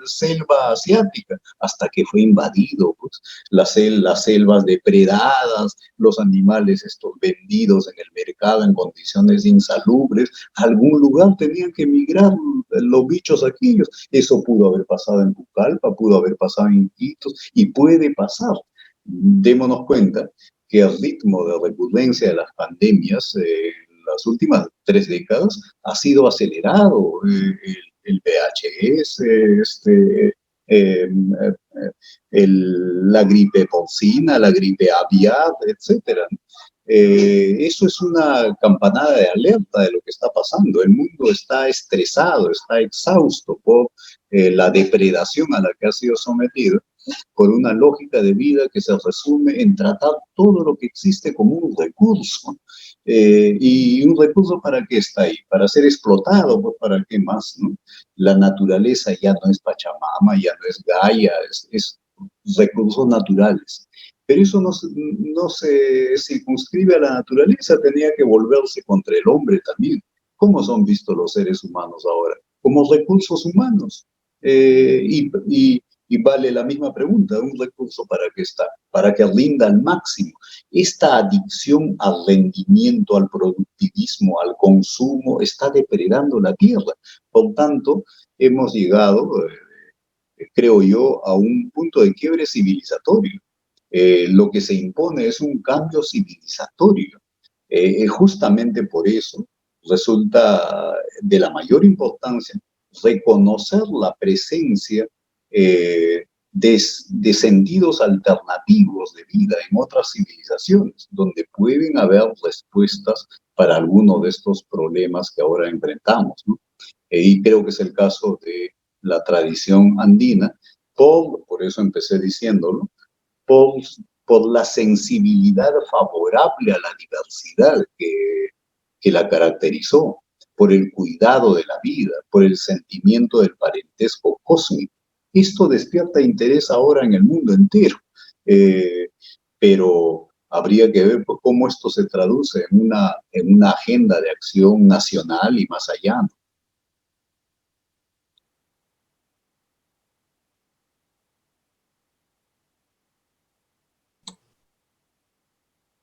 Speaker 2: selva asiática, hasta que fue invadido, pues, las selvas depredadas, los animales estos vendidos en el mercado en condiciones insalubres, a algún lugar tenían que migrar los bichos aquellos. Eso pudo haber pasado en Pucallpa, pudo haber pasado en Iquitos y puede pasar. Démonos cuenta que el ritmo de recurrencia de las pandemias en las últimas 3 décadas ha sido acelerado. El VHS, la gripe porcina, la gripe aviar, etcétera. Eso es una campanada de alerta de lo que está pasando. El mundo está estresado, está exhausto por la depredación a la que ha sido sometido, por una lógica de vida que se resume en tratar todo lo que existe como un recurso. ¿Y un recurso para qué está ahí? Para ser explotado, pues ¿para qué más, no? La naturaleza ya no es Pachamama, ya no es Gaia, es recursos naturales. Pero eso no se circunscribe a la naturaleza, tenía que volverse contra el hombre también. ¿Cómo son vistos los seres humanos ahora? Como recursos humanos. Y vale la misma pregunta, ¿un recurso para qué está? Para que rinda al máximo. Esta adicción al rendimiento, al productivismo, al consumo, está depredando la tierra. Por tanto, hemos llegado, creo yo, a un punto de quiebre civilizatorio. Lo que se impone es un cambio civilizatorio. Justamente por eso resulta de la mayor importancia reconocer la presencia de sentidos alternativos de vida en otras civilizaciones, donde pueden haber respuestas para algunos de estos problemas que ahora enfrentamos, ¿no? Y creo que es el caso de la tradición andina, por eso empecé diciéndolo, por, por la sensibilidad favorable a la diversidad que la caracterizó, por el cuidado de la vida, por el sentimiento del parentesco cósmico. Esto despierta interés ahora en el mundo entero, pero habría que ver cómo esto se traduce en una agenda de acción nacional y más allá, ¿no?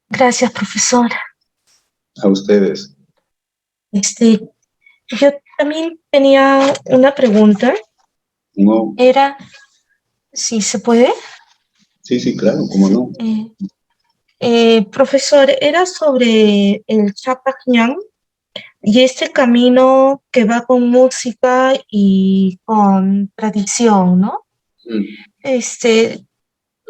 Speaker 4: Gracias, profesor.
Speaker 2: A ustedes.
Speaker 4: Yo también tenía una pregunta.
Speaker 2: No.
Speaker 4: Era, si se puede.
Speaker 2: Sí, claro, cómo no.
Speaker 4: Profesor, era sobre el Chapac Ñan y este camino que va con música y con tradición, ¿no?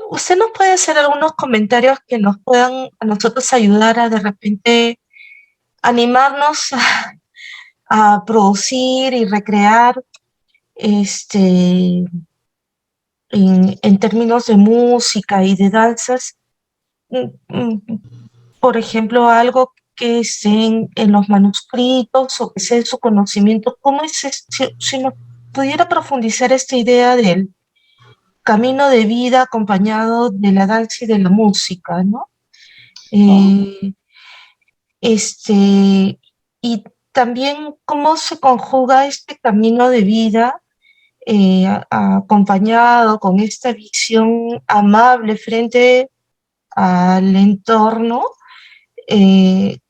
Speaker 4: ¿Usted nos puede hacer algunos comentarios que nos puedan a nosotros ayudar a de repente animarnos a producir y recrear en términos de música y de danzas, por ejemplo, algo que esté en los manuscritos o que sea de su conocimiento? ¿Cómo es si nos pudiera profundizar esta idea del camino de vida acompañado de la danza y de la música, ¿no? Y también cómo se conjuga este camino de vida acompañado con esta visión amable frente al entorno,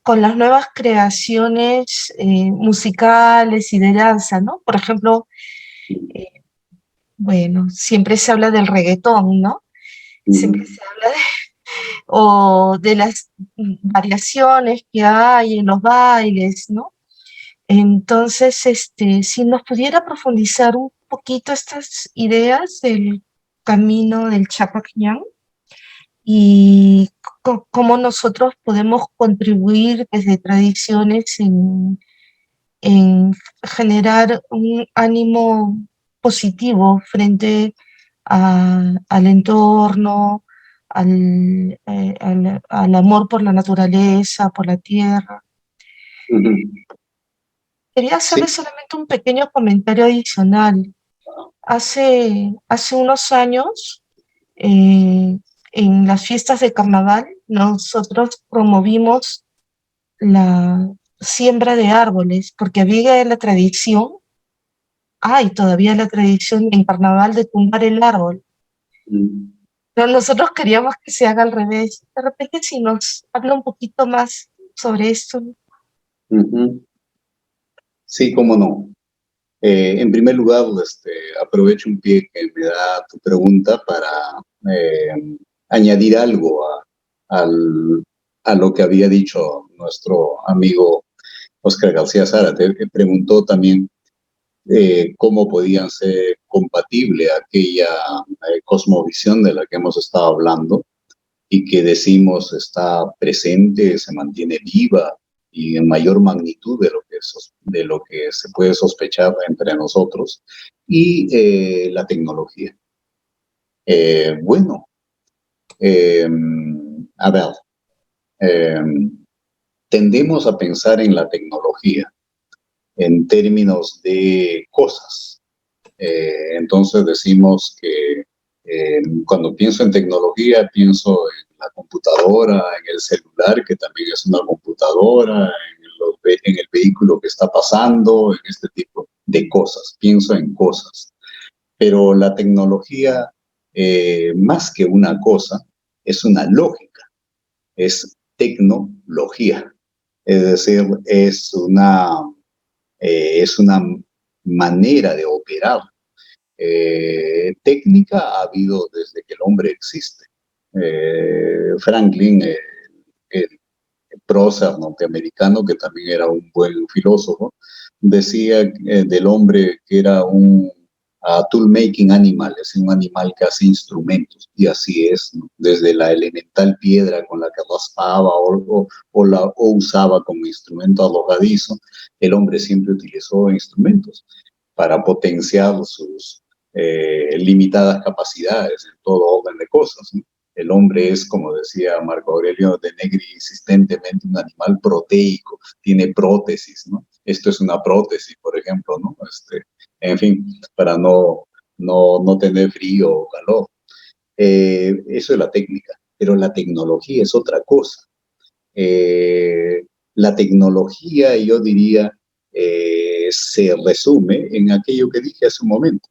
Speaker 4: con las nuevas creaciones musicales y de danza, ¿no? Por ejemplo, bueno, siempre se habla del reggaetón, ¿no? Siempre se habla o de las variaciones que hay en los bailes, ¿no? Entonces, si nos pudiera profundizar un poquito estas ideas del camino del Chapac Ñan y cómo nosotros podemos contribuir desde tradiciones en generar un ánimo positivo frente al entorno, al amor por la naturaleza, por la tierra. Quería hacerle solamente un pequeño comentario adicional. Hace unos años, en las fiestas de carnaval, nosotros promovimos la siembra de árboles, porque había la tradición, hay todavía la tradición en carnaval de tumbar el árbol. Pero nosotros queríamos que se haga al revés. De repente, si nos habla un poquito más sobre esto.
Speaker 2: Sí, cómo no. En primer lugar, aprovecho un pie que me da tu pregunta para añadir algo a lo que había dicho nuestro amigo Óscar García Zárate, que preguntó también cómo podían ser compatibles aquella cosmovisión de la que hemos estado hablando y que decimos está presente, se mantiene viva y en mayor magnitud de lo que se puede sospechar entre nosotros, y la tecnología. Bueno, a ver, eh, tendemos a pensar en la tecnología en términos de cosas. Entonces decimos que cuando pienso en tecnología, pienso en la computadora, en el celular, que también es una computadora, en el vehículo que está pasando, en este tipo de cosas. Pienso en cosas. Pero la tecnología, más que una cosa, es una lógica, es tecnología. Es decir, es una manera de operar. Técnica ha habido desde que el hombre existe. Franklin, el prócer norteamericano, que también era un buen filósofo, decía del hombre que era un tool-making animal, es un animal que hace instrumentos, y así es, ¿no? Desde la elemental piedra con la que raspaba o usaba como instrumento arrojadizo, el hombre siempre utilizó instrumentos para potenciar sus limitadas capacidades en todo orden de cosas, ¿no? El hombre es, como decía Marco Aurelio de Negri insistentemente, un animal proteico, tiene prótesis, ¿no? Esto es una prótesis, por ejemplo, ¿no? En fin, para no tener frío o calor. Eso es la técnica, pero la tecnología es otra cosa. La tecnología, yo diría, se resume en aquello que dije hace un momento.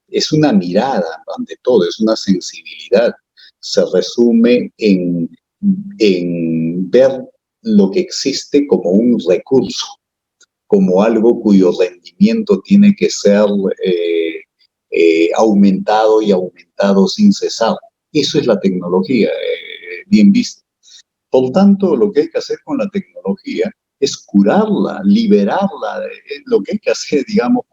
Speaker 2: Es una mirada, ante todo, es una sensibilidad. Se resume en ver lo que existe como un recurso, como algo cuyo rendimiento tiene que ser aumentado y aumentado sin cesar. Eso es la tecnología, bien vista. Por tanto, lo que hay que hacer con la tecnología es curarla, liberarla. Lo que hay que hacer, digamos,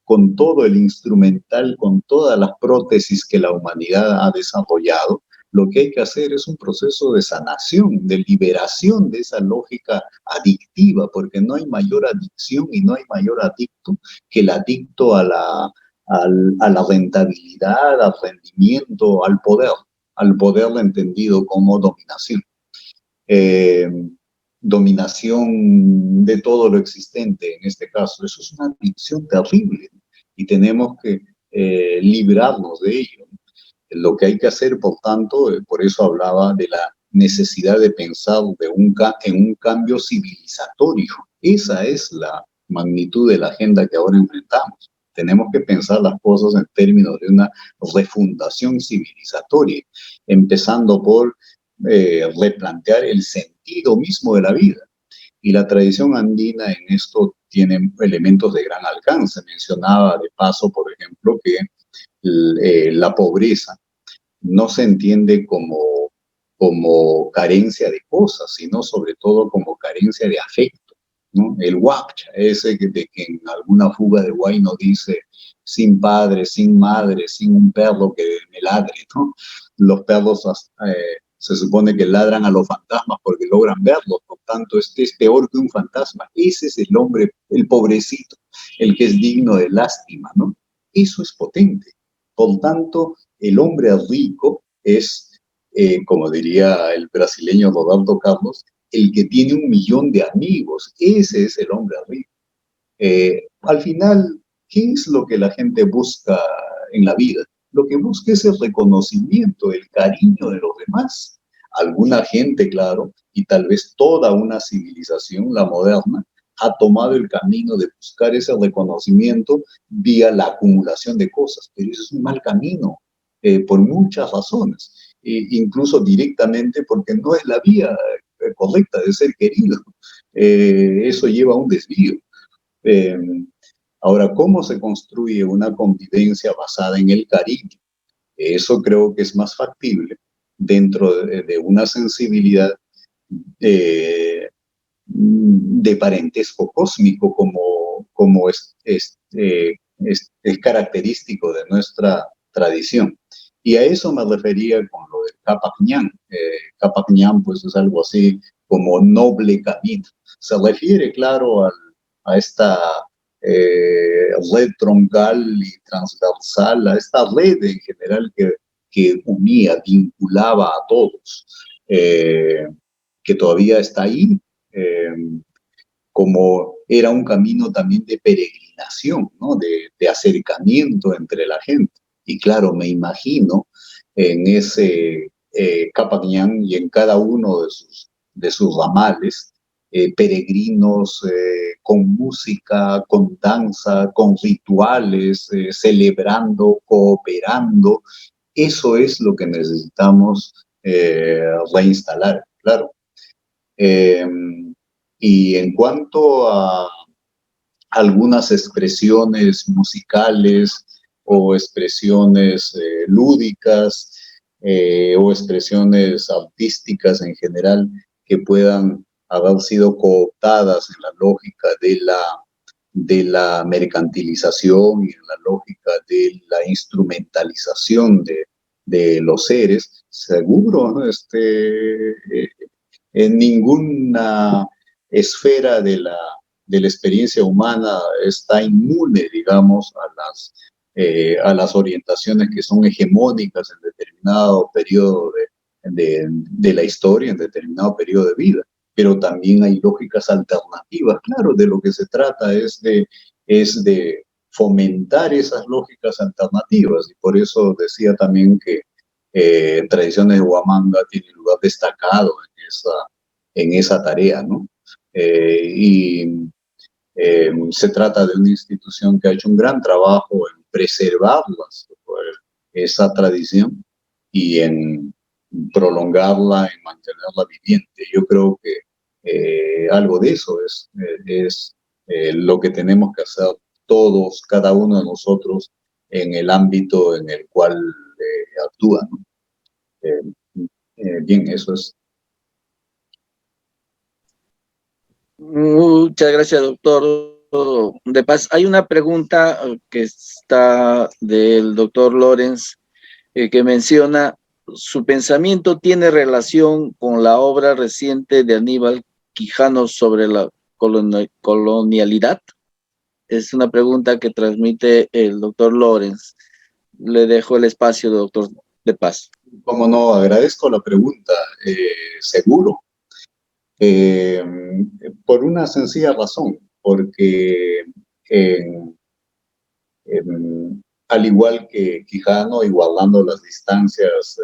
Speaker 2: con todo el instrumental, con todas las prótesis que la humanidad ha desarrollado, lo que hay que hacer es un proceso de sanación, de liberación de esa lógica adictiva, porque no hay mayor adicción y no hay mayor adicto que el adicto a la rentabilidad, al rendimiento, al poder entendido como dominación. Dominación de todo lo existente en este caso. Eso es una adicción terrible y tenemos que librarnos de ello. Lo que hay que hacer, por tanto, por eso hablaba de la necesidad de pensar en un cambio civilizatorio. Esa es la magnitud de la agenda que ahora enfrentamos. Tenemos que pensar las cosas en términos de una refundación civilizatoria, empezando por replantear el sentido mismo de la vida. Y la tradición andina en esto tiene elementos de gran alcance. Mencionaba de paso, por ejemplo, que la pobreza no se entiende como carencia de cosas, sino sobre todo como carencia de afecto, ¿no? El huapcha, ese de que en alguna fuga de Huayno dice sin padre, sin madre, sin un perro que me ladre, ¿no? Los perros se supone que ladran a los fantasmas porque logran verlos, por tanto este es peor que un fantasma. Ese es el hombre, el pobrecito, el que es digno de lástima, ¿no? Eso es potente. Por tanto, el hombre rico es, como diría el brasileño Roberto Carlos, el que tiene 1 millón de amigos. Ese es el hombre rico. Al final, ¿qué es lo que la gente busca en la vida? Lo que busca es el reconocimiento, el cariño de los demás. Alguna gente, claro, y tal vez toda una civilización, la moderna, ha tomado el camino de buscar ese reconocimiento vía la acumulación de cosas, pero eso es un mal camino, por muchas razones, incluso directamente porque no es la vía correcta de ser querido. Eso lleva a un desvío. Ahora, ¿cómo se construye una convivencia basada en el cariño? Eso creo que es más factible dentro de una sensibilidad de parentesco cósmico como es característico de nuestra tradición. Y a eso me refería con lo del Capac Ñan. Capac Ñan, pues, es algo así como noble camino. Se refiere, claro, a esta red troncal y transversal, a esta red en general que unía, vinculaba a todos, que todavía está ahí, como era un camino también de peregrinación, ¿no? De acercamiento entre la gente. Y claro, me imagino en ese Capac Ñan y en cada uno de sus ramales, peregrinos con música, con danza, con rituales, celebrando, cooperando. Eso es lo que necesitamos reinstalar, claro. Y en cuanto a algunas expresiones musicales o expresiones lúdicas o expresiones artísticas en general que puedan haber sido cooptadas en la lógica de la mercantilización y en la lógica de la instrumentalización de los seres, seguro, ¿no? En ninguna esfera de la experiencia humana está inmune, digamos, a las orientaciones que son hegemónicas en determinado periodo de la historia, en determinado periodo de vida. Pero también hay lógicas alternativas. Claro, de lo que se trata es de fomentar esas lógicas alternativas. Y por eso decía también que Tradiciones de Huamanga tiene un lugar destacado en esa tarea, ¿no? Se trata de una institución que ha hecho un gran trabajo en preservar esa tradición y en prolongarla, en mantenerla viviente. Yo creo que algo de eso es lo que tenemos que hacer todos, cada uno de nosotros, en el ámbito en el cual actúa, ¿no? Bien, eso es.
Speaker 1: Muchas gracias, doctor De Paz. Hay una pregunta que está del doctor Lorenz que menciona: ¿su pensamiento tiene relación con la obra reciente de Aníbal Quijano sobre la colonialidad? Es una pregunta que transmite el doctor Lorenz. Le dejo el espacio, doctor De Paz.
Speaker 2: Como no, agradezco la pregunta, seguro. Por una sencilla razón, porque al igual que Quijano, igualando las distancias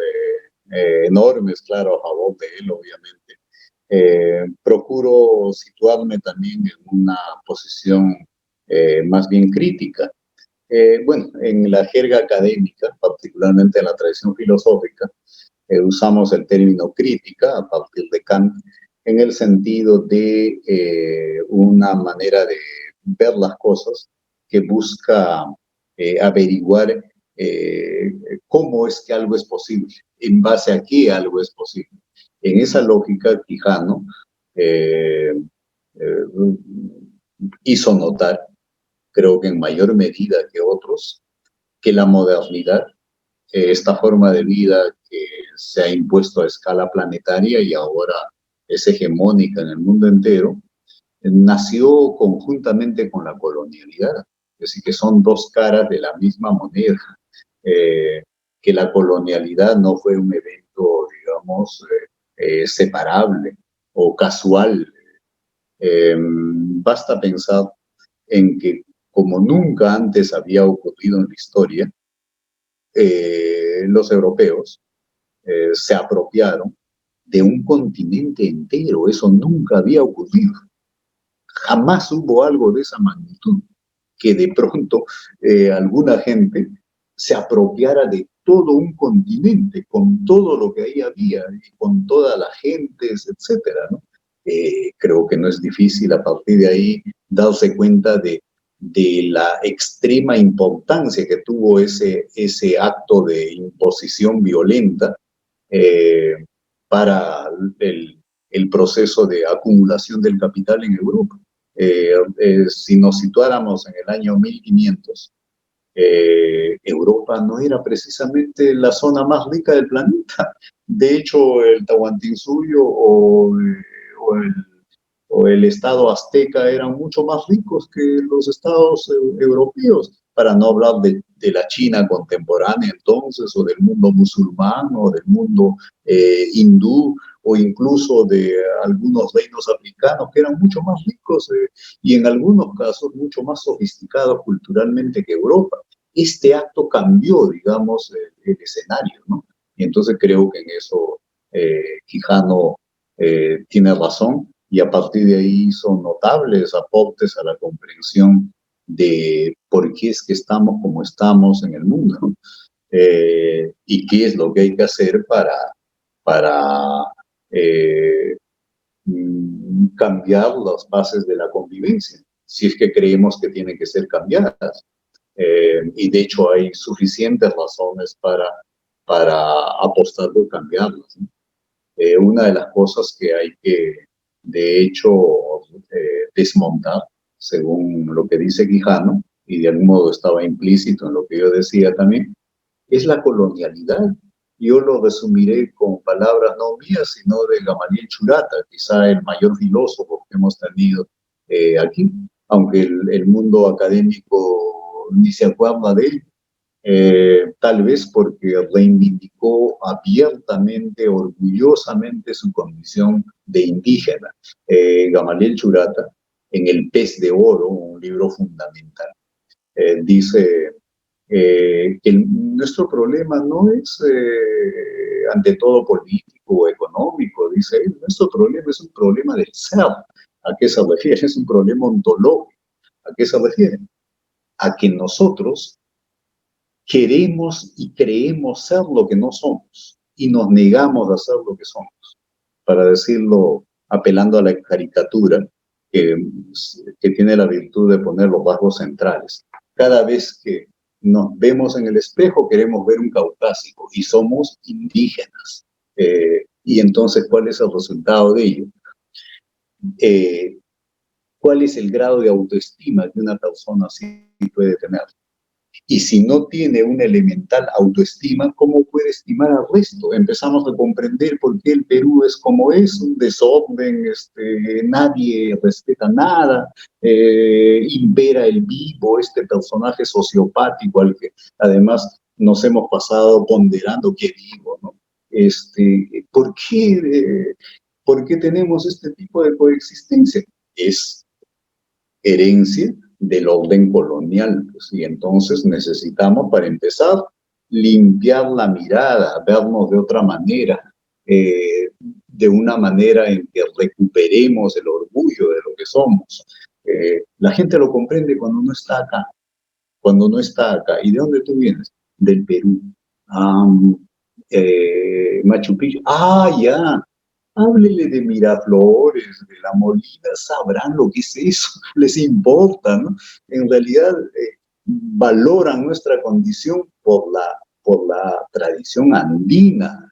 Speaker 2: enormes, claro, a favor de él, obviamente, procuro situarme también en una posición más bien crítica. Bueno, en la jerga académica, particularmente en la tradición filosófica, usamos el término crítica a partir de Kant, en el sentido de una manera de ver las cosas que busca averiguar cómo es que algo es posible, en base a qué algo es posible. En esa lógica, Quijano hizo notar, creo que en mayor medida que otros, que la modernidad, esta forma de vida que se ha impuesto a escala planetaria y ahora es hegemónica en el mundo entero, nació conjuntamente con la colonialidad. Es decir, que son dos caras de la misma moneda. Que la colonialidad no fue un evento, digamos, separable o casual. Basta pensar en que, como nunca antes había ocurrido en la historia, los europeos se apropiaron de un continente entero. Eso nunca había ocurrido. Jamás hubo algo de esa magnitud, que de pronto alguna gente se apropiara de todo un continente, con todo lo que ahí había, y con todas las gentes, etcétera, ¿no? Creo que no es difícil a partir de ahí darse cuenta de la extrema importancia que tuvo ese acto de imposición violenta para el proceso de acumulación del capital en Europa. Si nos situáramos en el año 1500, Europa no era precisamente la zona más rica del planeta. De hecho, el Tahuantinsuyo o el estado azteca eran mucho más ricos que los estados europeos, para no hablar de la China contemporánea entonces, o del mundo musulmán, o del mundo hindú, o incluso de algunos reinos africanos que eran mucho más ricos y en algunos casos mucho más sofisticados culturalmente que Europa. Este acto cambió, digamos, el escenario, ¿no? Y entonces creo que en eso Quijano tiene razón, y a partir de ahí son notables aportes a la comprensión de por qué es que estamos como estamos en el mundo, y qué es lo que hay que hacer para cambiar las bases de la convivencia, si es que creemos que tienen que ser cambiadas. Y de hecho hay suficientes razones para apostar por cambiarlas, ¿no? Una de las cosas que hay que, de hecho, desmontar, según lo que dice Quijano, y de algún modo estaba implícito en lo que yo decía también, es la colonialidad. Yo lo resumiré con palabras no mías, sino de Gamaliel Churata, quizá el mayor filósofo que hemos tenido aquí, aunque el mundo académico ni se acuerda de él. Tal vez porque reivindicó abiertamente, orgullosamente su condición de indígena. Gamaliel Churata, en El Pez de Oro, un libro fundamental, dice que nuestro problema no es ante todo político o económico, dice él. Nuestro problema es un problema del ser. ¿A qué se refiere? Es un problema ontológico. ¿A qué se refiere? A que nosotros queremos y creemos ser lo que no somos y nos negamos a ser lo que somos, para decirlo apelando a la caricatura que tiene la virtud de poner los rasgos centrales. Cada vez que nos vemos en el espejo queremos ver un caucásico y somos indígenas. Y entonces, ¿cuál es el resultado de ello? ¿Cuál es el grado de autoestima que una persona así puede tener? Y si no tiene una elemental autoestima, ¿cómo puede estimar al resto? Empezamos a comprender por qué el Perú es como es, un desorden, nadie respeta nada, impera el vivo, este personaje sociopático al que además nos hemos pasado ponderando qué vivo, ¿no? ¿Por qué tenemos este tipo de coexistencia? Es herencia del orden colonial, pues, y entonces necesitamos, para empezar, limpiar la mirada, vernos de otra manera, de una manera en que recuperemos el orgullo de lo que somos. La gente lo comprende cuando no está acá, cuando no está acá. ¿Y de dónde tú vienes? Del Perú. Machu Picchu. Ya. Háblele de Miraflores, de La Molina, sabrán lo que es eso, les importa, ¿no? En realidad valoran nuestra condición por la tradición andina,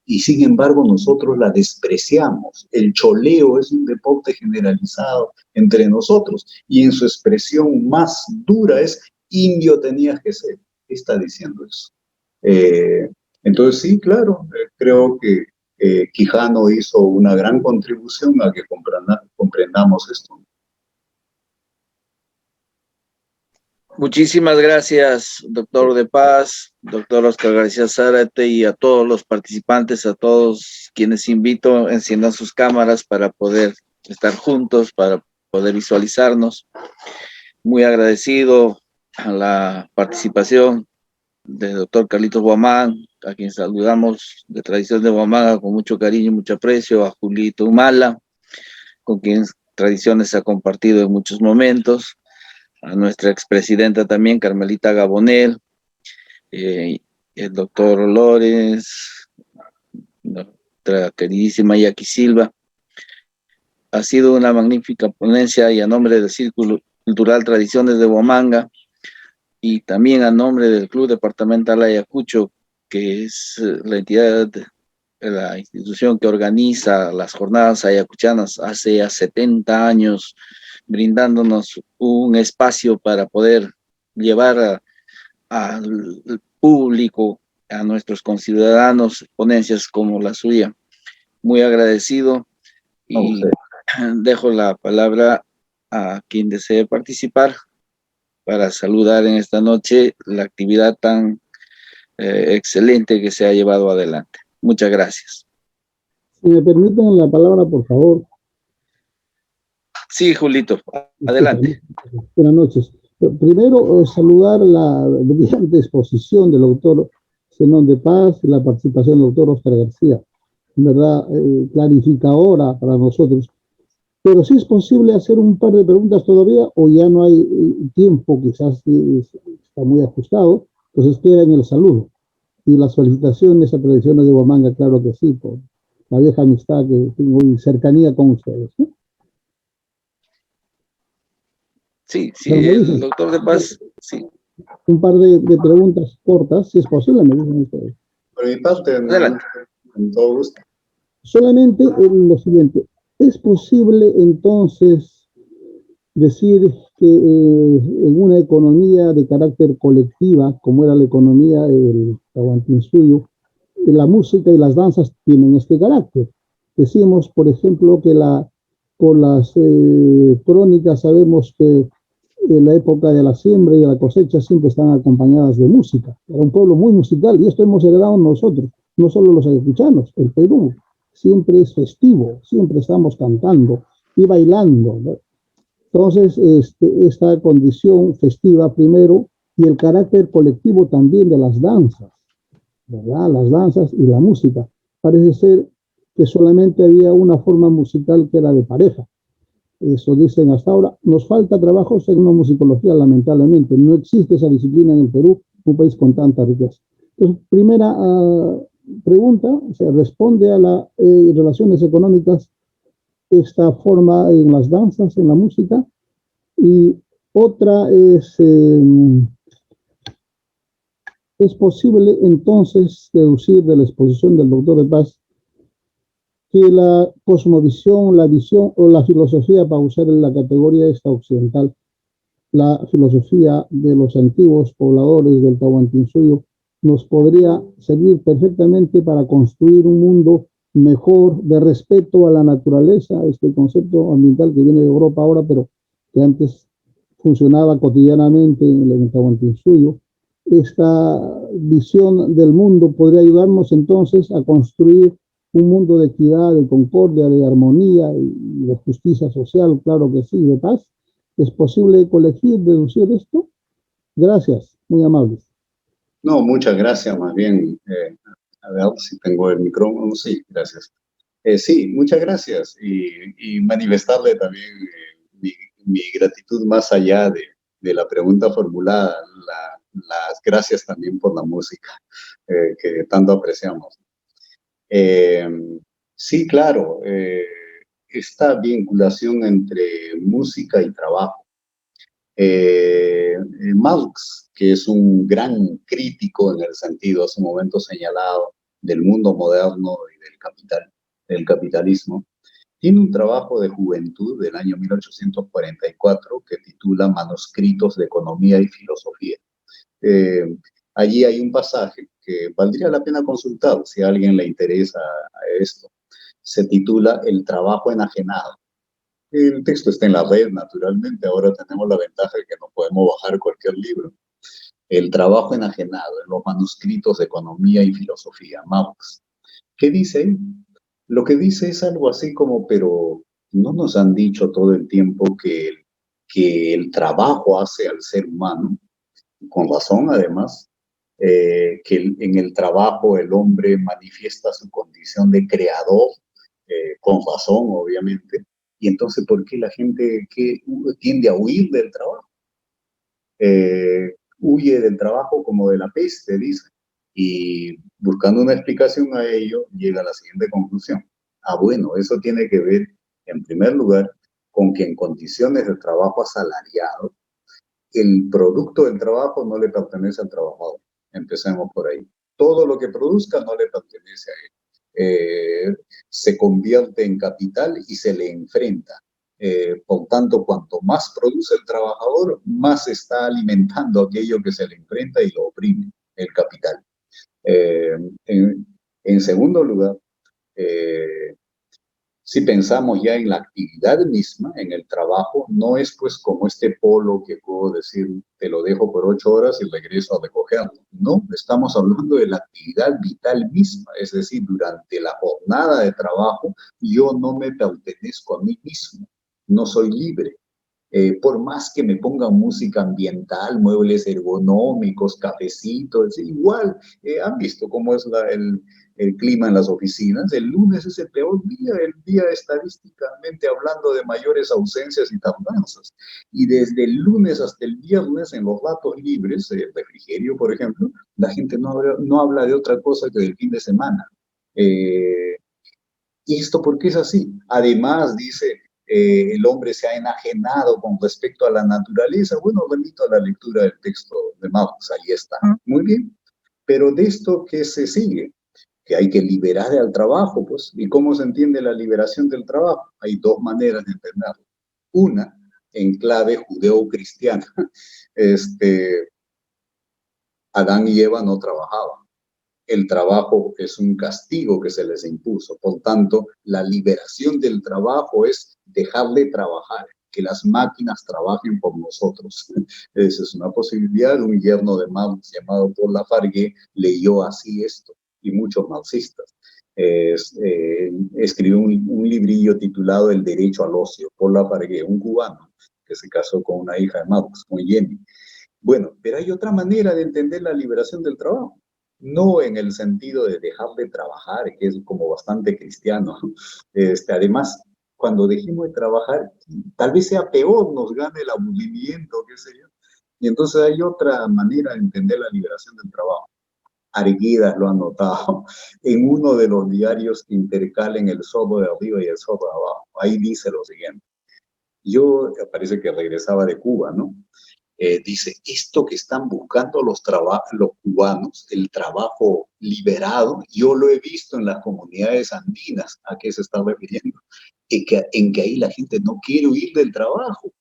Speaker 2: y sin embargo nosotros la despreciamos. El choleo es un deporte generalizado entre nosotros, y en su expresión más dura es: indio tenías que ser. ¿Qué está diciendo eso? Entonces sí, claro, creo que Quijano hizo una gran contribución a que comprendamos esto.
Speaker 1: Muchísimas gracias, doctor De Paz, doctor Oscar García Zárate, y a todos los participantes, a todos quienes invito, enciendan sus cámaras para poder estar juntos, para poder visualizarnos. Muy agradecido a la participación del doctor Carlitos Guamán, a quien saludamos de Tradición de Huamanga con mucho cariño y mucho aprecio, a Julito Humala, con quien Tradiciones ha compartido en muchos momentos, a nuestra expresidenta también, Carmelita Gabonel, el doctor Lorenz, nuestra queridísima Yaqui Silva. Ha sido una magnífica ponencia, y a nombre del Círculo Cultural Tradiciones de Huamanga, y también a nombre del Club Departamental Ayacucho, que es la entidad, la institución que organiza las jornadas ayacuchanas hace ya 70 años, brindándonos un espacio para poder llevar al público, a nuestros conciudadanos, ponencias como la suya. Muy agradecido y dejo la palabra a quien desee participar para saludar en esta noche la actividad tan excelente que se ha llevado adelante. Muchas gracias.
Speaker 5: Si me permiten la palabra, por favor.
Speaker 1: Sí, Julito, adelante.
Speaker 5: Buenas noches. Primero, saludar la brillante exposición del doctor Zenón de Paz y la participación del doctor Oscar García. En verdad, clarificadora para nosotros. Pero si es posible hacer un par de preguntas todavía, o ya no hay tiempo, quizás está muy ajustado, pues queda en el saludo. Y las felicitaciones a Tradiciones de Huamanga, claro que sí, por la vieja amistad que tengo y cercanía con ustedes, ¿no?
Speaker 1: Sí, sí, el doctor de Paz, sí.
Speaker 5: Un par de preguntas cortas, si es posible, me dicen ustedes.
Speaker 2: Por mi parte,
Speaker 1: adelante.
Speaker 2: Con todo gusto.
Speaker 5: Solamente lo siguiente, ¿es posible entonces decir que en una economía de carácter colectiva, como era la economía del Tahuantinsuyo, la música y las danzas tienen este carácter? Decimos, por ejemplo, que por las crónicas sabemos que en la época de la siembra y de la cosecha siempre están acompañadas de música. Era un pueblo muy musical y esto hemos heredado nosotros, no solo los ayacuchanos, el Perú siempre es festivo, siempre estamos cantando y bailando, ¿no? Entonces, esta condición festiva primero y el carácter colectivo también de las danzas, ¿verdad? Las danzas y la música. Parece ser que solamente había una forma musical que era de pareja. Eso dicen hasta ahora. Nos falta trabajo en una musicología, lamentablemente. No existe esa disciplina en el Perú, un país con tanta riqueza. Entonces, primera pregunta, se responde a las relaciones económicas esta forma en las danzas, en la música. Y otra es posible entonces deducir de la exposición del doctor de Paz que la cosmovisión, la visión o la filosofía, para usar en la categoría esta occidental, la filosofía de los antiguos pobladores del Tahuantinsuyo, nos podría servir perfectamente para construir un mundo mejor de respeto a la naturaleza, este concepto ambiental que viene de Europa ahora, pero que antes funcionaba cotidianamente en el Tahuantinsuyo. Esta visión del mundo podría ayudarnos entonces a construir un mundo de equidad, de concordia, de armonía y de justicia social, claro que sí, de paz. ¿Es posible colegir, deducir esto? Gracias, muy amables.
Speaker 2: No, muchas gracias, más bien. A ver si tengo el micrófono. Sí, gracias. Sí, muchas gracias. Y manifestarle también mi gratitud más allá de la pregunta formulada. Las gracias también por la música que tanto apreciamos. Sí, claro, esta vinculación entre música y trabajo. Marx, que es un gran crítico en el sentido, hace un momento señalado, del mundo moderno y del capitalismo, tiene un trabajo de juventud del año 1844 que titula Manuscritos de Economía y Filosofía. Allí hay un pasaje que valdría la pena consultar si a alguien le interesa a esto. Se titula El trabajo enajenado. El texto está en la red, naturalmente. Ahora tenemos la ventaja de que no podemos bajar cualquier libro. El trabajo enajenado en los manuscritos de economía y filosofía, Marx. ¿Qué dice? Lo que dice es algo así como, pero no nos han dicho todo el tiempo que el trabajo hace al ser humano, con razón además, que en el trabajo el hombre manifiesta su condición de creador, con razón obviamente. Y entonces, ¿por qué la gente tiende a huir del trabajo? Huye del trabajo como de la peste, dice. Y buscando una explicación a ello, llega a la siguiente conclusión. Bueno, eso tiene que ver, en primer lugar, con que en condiciones de trabajo asalariado, el producto del trabajo no le pertenece al trabajador. Empecemos por ahí. Todo lo que produzca no le pertenece a él. Se convierte en capital y se le enfrenta. Por tanto, cuanto más produce el trabajador, más está alimentando aquello que se le enfrenta y lo oprime, el capital. Eh, en segundo lugar, si pensamos ya en la actividad misma, en el trabajo, no es pues como este polo que puedo decir, te lo dejo por 8 horas y regreso a recogerlo. No, estamos hablando de la actividad vital misma, es decir, durante la jornada de trabajo, yo no me pertenezco a mí mismo, no soy libre. Por más que me pongan música ambiental, muebles ergonómicos, cafecitos, igual, han visto cómo es el clima en las oficinas. El lunes es el peor día, el día estadísticamente hablando de mayores ausencias y tardanzas. Y desde el lunes hasta el viernes, en los ratos libres, el refrigerio, por ejemplo, la gente no habla de otra cosa que del fin de semana. ¿Y esto por qué es así? Además, dice, el hombre se ha enajenado con respecto a la naturaleza. Bueno, remito a la lectura del texto de Marx, ahí está. Muy bien. Pero de esto, ¿qué se sigue? Que hay que liberar al trabajo, pues. ¿Y cómo se entiende la liberación del trabajo? Hay dos maneras de entenderlo. Una, en clave judeo-cristiana. Adán y Eva no trabajaban. El trabajo es un castigo que se les impuso. Por tanto, la liberación del trabajo es dejar de trabajar, que las máquinas trabajen por nosotros. Esa es una posibilidad. Un yerno de Marx llamado Paul Lafargue leyó así esto, y muchos marxistas. Escribió un librillo titulado El derecho al ocio. Paul Lafargue, un cubano que se casó con una hija de Marx, con Jenny. Bueno, pero hay otra manera de entender la liberación del trabajo. No en el sentido de dejar de trabajar, que es como bastante cristiano. Además, cuando dejemos de trabajar, tal vez sea peor, nos gane el aburrimiento, qué sé yo. Y entonces hay otra manera de entender la liberación del trabajo. Arguedas lo han notado en uno de los diarios que intercalen el sorbo de arriba y el sorbo de abajo. Ahí dice lo siguiente. Yo, parece que regresaba de Cuba, ¿no? Dice, esto que están buscando los cubanos, el trabajo liberado, yo lo he visto en las comunidades andinas. ¿A qué se está refiriendo? En que ahí la gente no quiere huir del trabajo.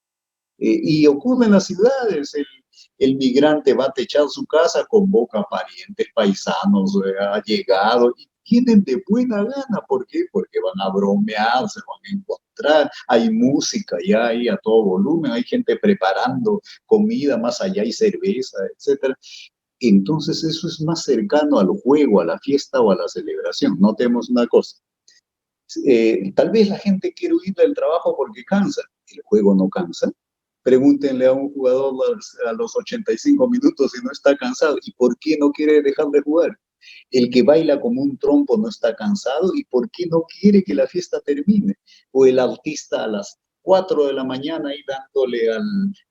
Speaker 2: Y ocurre en las ciudades. El migrante va a techar su casa, convoca parientes, paisanos, allegados, y vienen de buena gana. ¿Por qué? Porque van a bromear, se van a encontrar, hay música ya ahí a todo volumen, hay gente preparando comida, más allá hay cerveza, etc. Entonces eso es más cercano al juego, a la fiesta o a la celebración. Notemos una cosa. Tal vez la gente quiere huir del trabajo porque cansa. El juego no cansa. Pregúntenle a un jugador a los 85 minutos si no está cansado. ¿Y por qué no quiere dejar de jugar? El que baila como un trompo no está cansado. ¿Y por qué no quiere que la fiesta termine? O el artista a las 4 de la mañana ahí dándole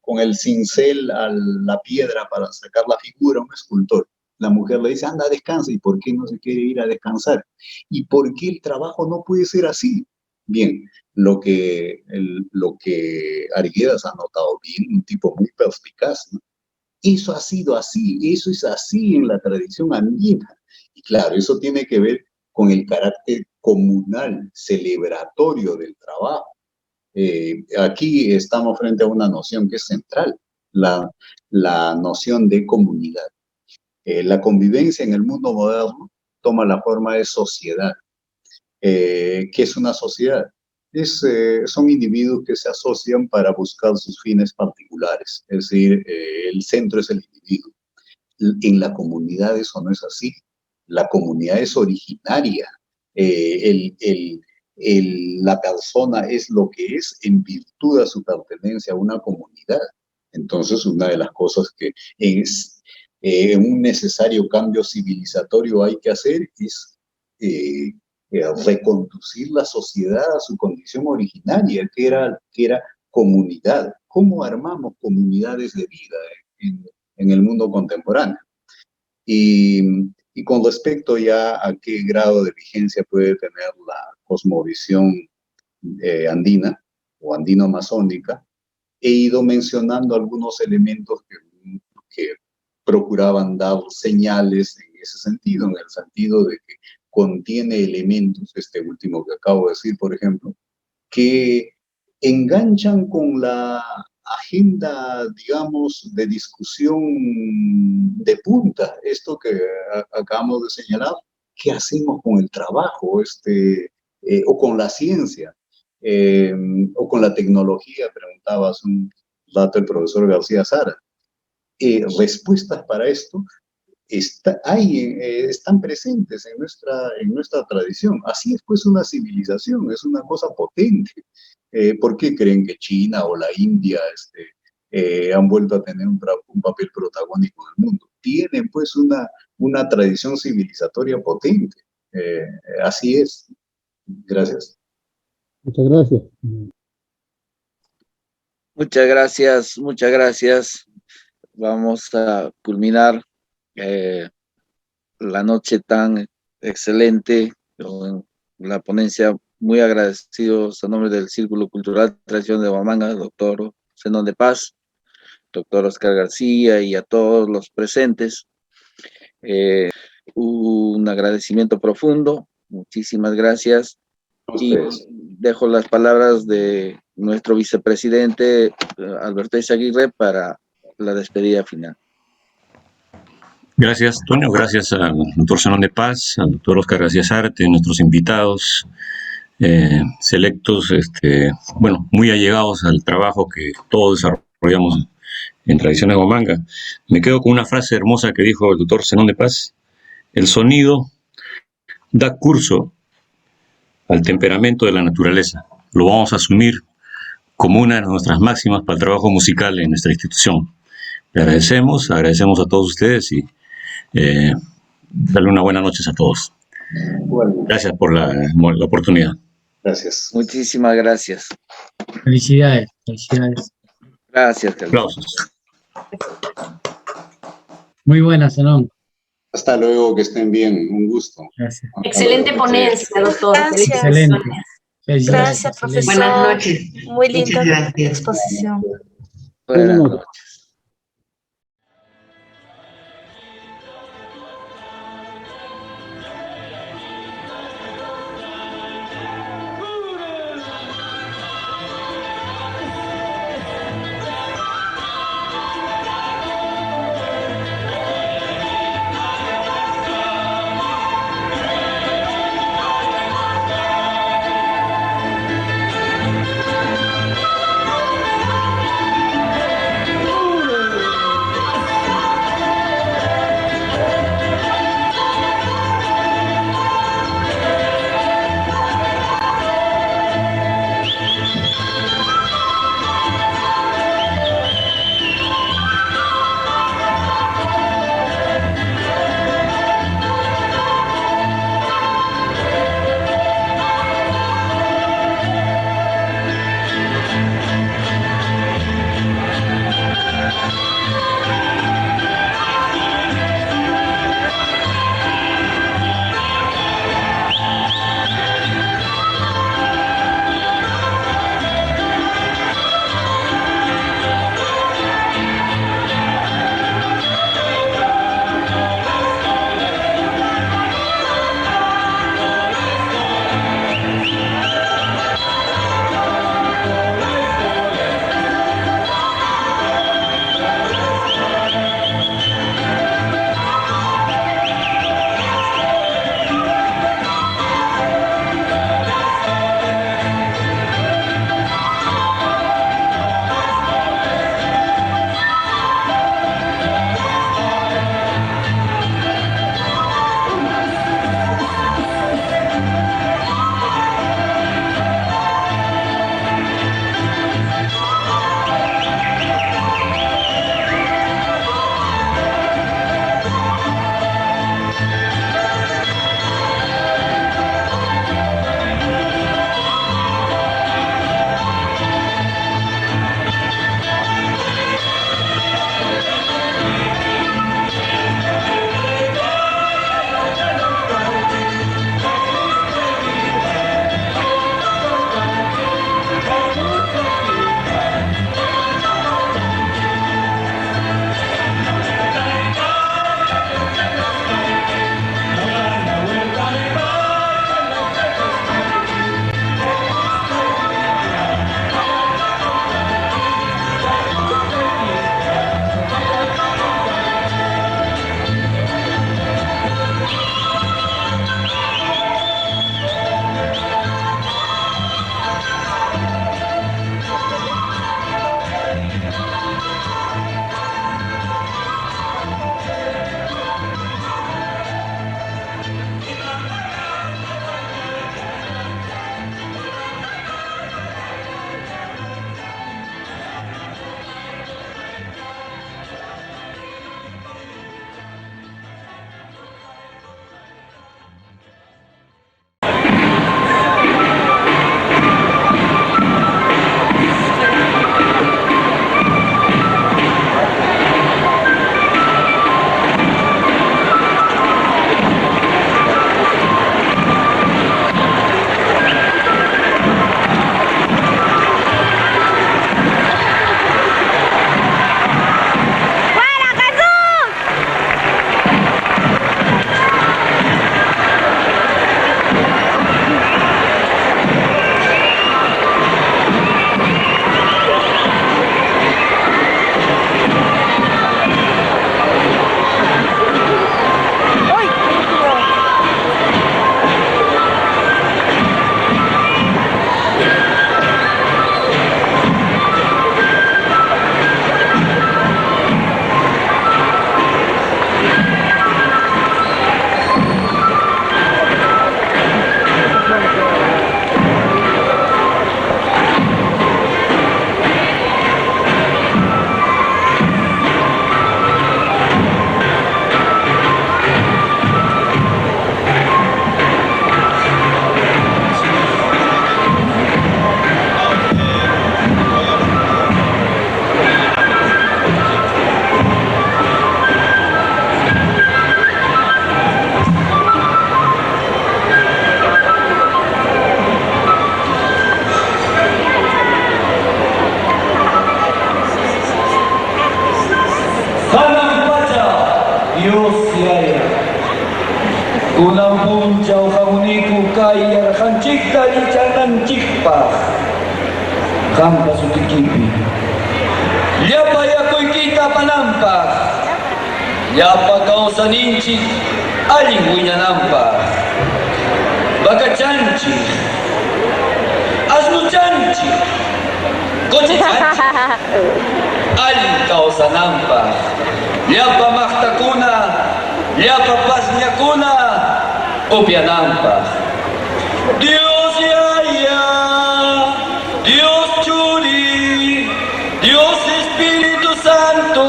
Speaker 2: con el cincel a la piedra para sacar la figura, un escultor. La mujer le dice, anda, descansa. ¿Y por qué no se quiere ir a descansar? ¿Y por qué el trabajo no puede ser así? Bien, lo que Arguedas ha notado bien, un tipo muy perspicaz, ¿no? Eso ha sido así, eso es así en la tradición andina. Y claro, eso tiene que ver con el carácter comunal, celebratorio del trabajo. Aquí estamos frente a una noción que es central, la noción de comunidad. La convivencia en el mundo moderno toma la forma de sociedad. ¿Qué es una sociedad? Son individuos que se asocian para buscar sus fines particulares, es decir, el centro es el individuo. En la comunidad eso no es así. La comunidad es originaria. La persona es lo que es en virtud de su pertenencia a una comunidad. Entonces, una de las cosas que es un necesario cambio civilizatorio hay que hacer es reconducir la sociedad a su condición originaria, que era comunidad. ¿Cómo armamos comunidades de vida en el mundo contemporáneo? Y con respecto ya a qué grado de vigencia puede tener la cosmovisión andina o andino-masónica, he ido mencionando algunos elementos que procuraban dar señales en ese sentido, en el sentido de que contiene elementos, este último que acabo de decir, por ejemplo, que enganchan con la agenda, digamos, de discusión de punta, esto que acabamos de señalar. ¿Qué hacemos con el trabajo o con la ciencia o con la tecnología? Preguntaba hace un rato el profesor García Sara. Respuestas para esto están presentes en nuestra tradición. Así es, pues, una civilización, es una cosa potente. ¿Por qué creen que China o la India han vuelto a tener un papel protagónico en el mundo? Tienen, pues, una tradición civilizatoria potente. Así es. Gracias.
Speaker 5: Muchas gracias.
Speaker 1: Muchas gracias, muchas gracias. Vamos a culminar la noche tan excelente con la ponencia. Muy agradecidos a nombre del Círculo Cultural Tradición de Huamanga, doctor Zenón de Paz, doctor Oscar García y a todos los presentes. Un agradecimiento profundo. Muchísimas gracias. Y dejo las palabras de nuestro vicepresidente Alberto Izaguirre para la despedida final.
Speaker 6: Gracias, Antonio. Gracias al doctor Zenón de Paz, al doctor Oscar García Sarte, nuestros invitados selectos, muy allegados al trabajo que todos desarrollamos en Tradiciones Huamanga. Me quedo con una frase hermosa que dijo el doctor Zenón de Paz: el sonido da curso al temperamento de la naturaleza. Lo vamos a asumir como una de nuestras máximas para el trabajo musical en nuestra institución. Le agradecemos a todos ustedes y darle una buena noche a todos. Gracias por la oportunidad.
Speaker 2: Gracias.
Speaker 1: Muchísimas gracias.
Speaker 7: Felicidades, felicidades.
Speaker 1: Gracias, Carlos.
Speaker 6: Aplausos.
Speaker 7: Muy buena, Zenón.
Speaker 2: Hasta luego, que estén bien. Un gusto.
Speaker 7: Gracias.
Speaker 8: Excelente ponencia, doctor.
Speaker 4: Gracias.
Speaker 7: Excelente. Felicidades.
Speaker 4: Gracias, profesor.
Speaker 8: Buenas noches.
Speaker 4: Muy linda
Speaker 8: Muchas gracias.
Speaker 4: exposición.
Speaker 1: Buenas noches.
Speaker 9: Kunang punjaw kamuniku kaya kancik tali canan cikpa kampa sutikipi liapa yakoy kita panampak liapa kau saninci aling winya nampak baga canci asnu canci koce canci aling kau sanampak liapa makta kuna liapa pasnya kuna opia nampak Dios Yaya Dios Churi Dios Espíritu Santo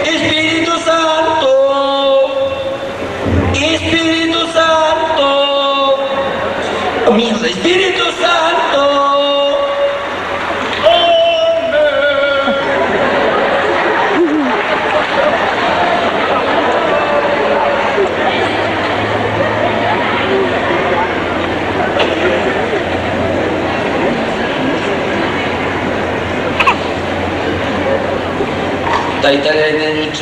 Speaker 9: Espíritu Santo Espíritu Santo mierda Espíritu Santo Taitara en el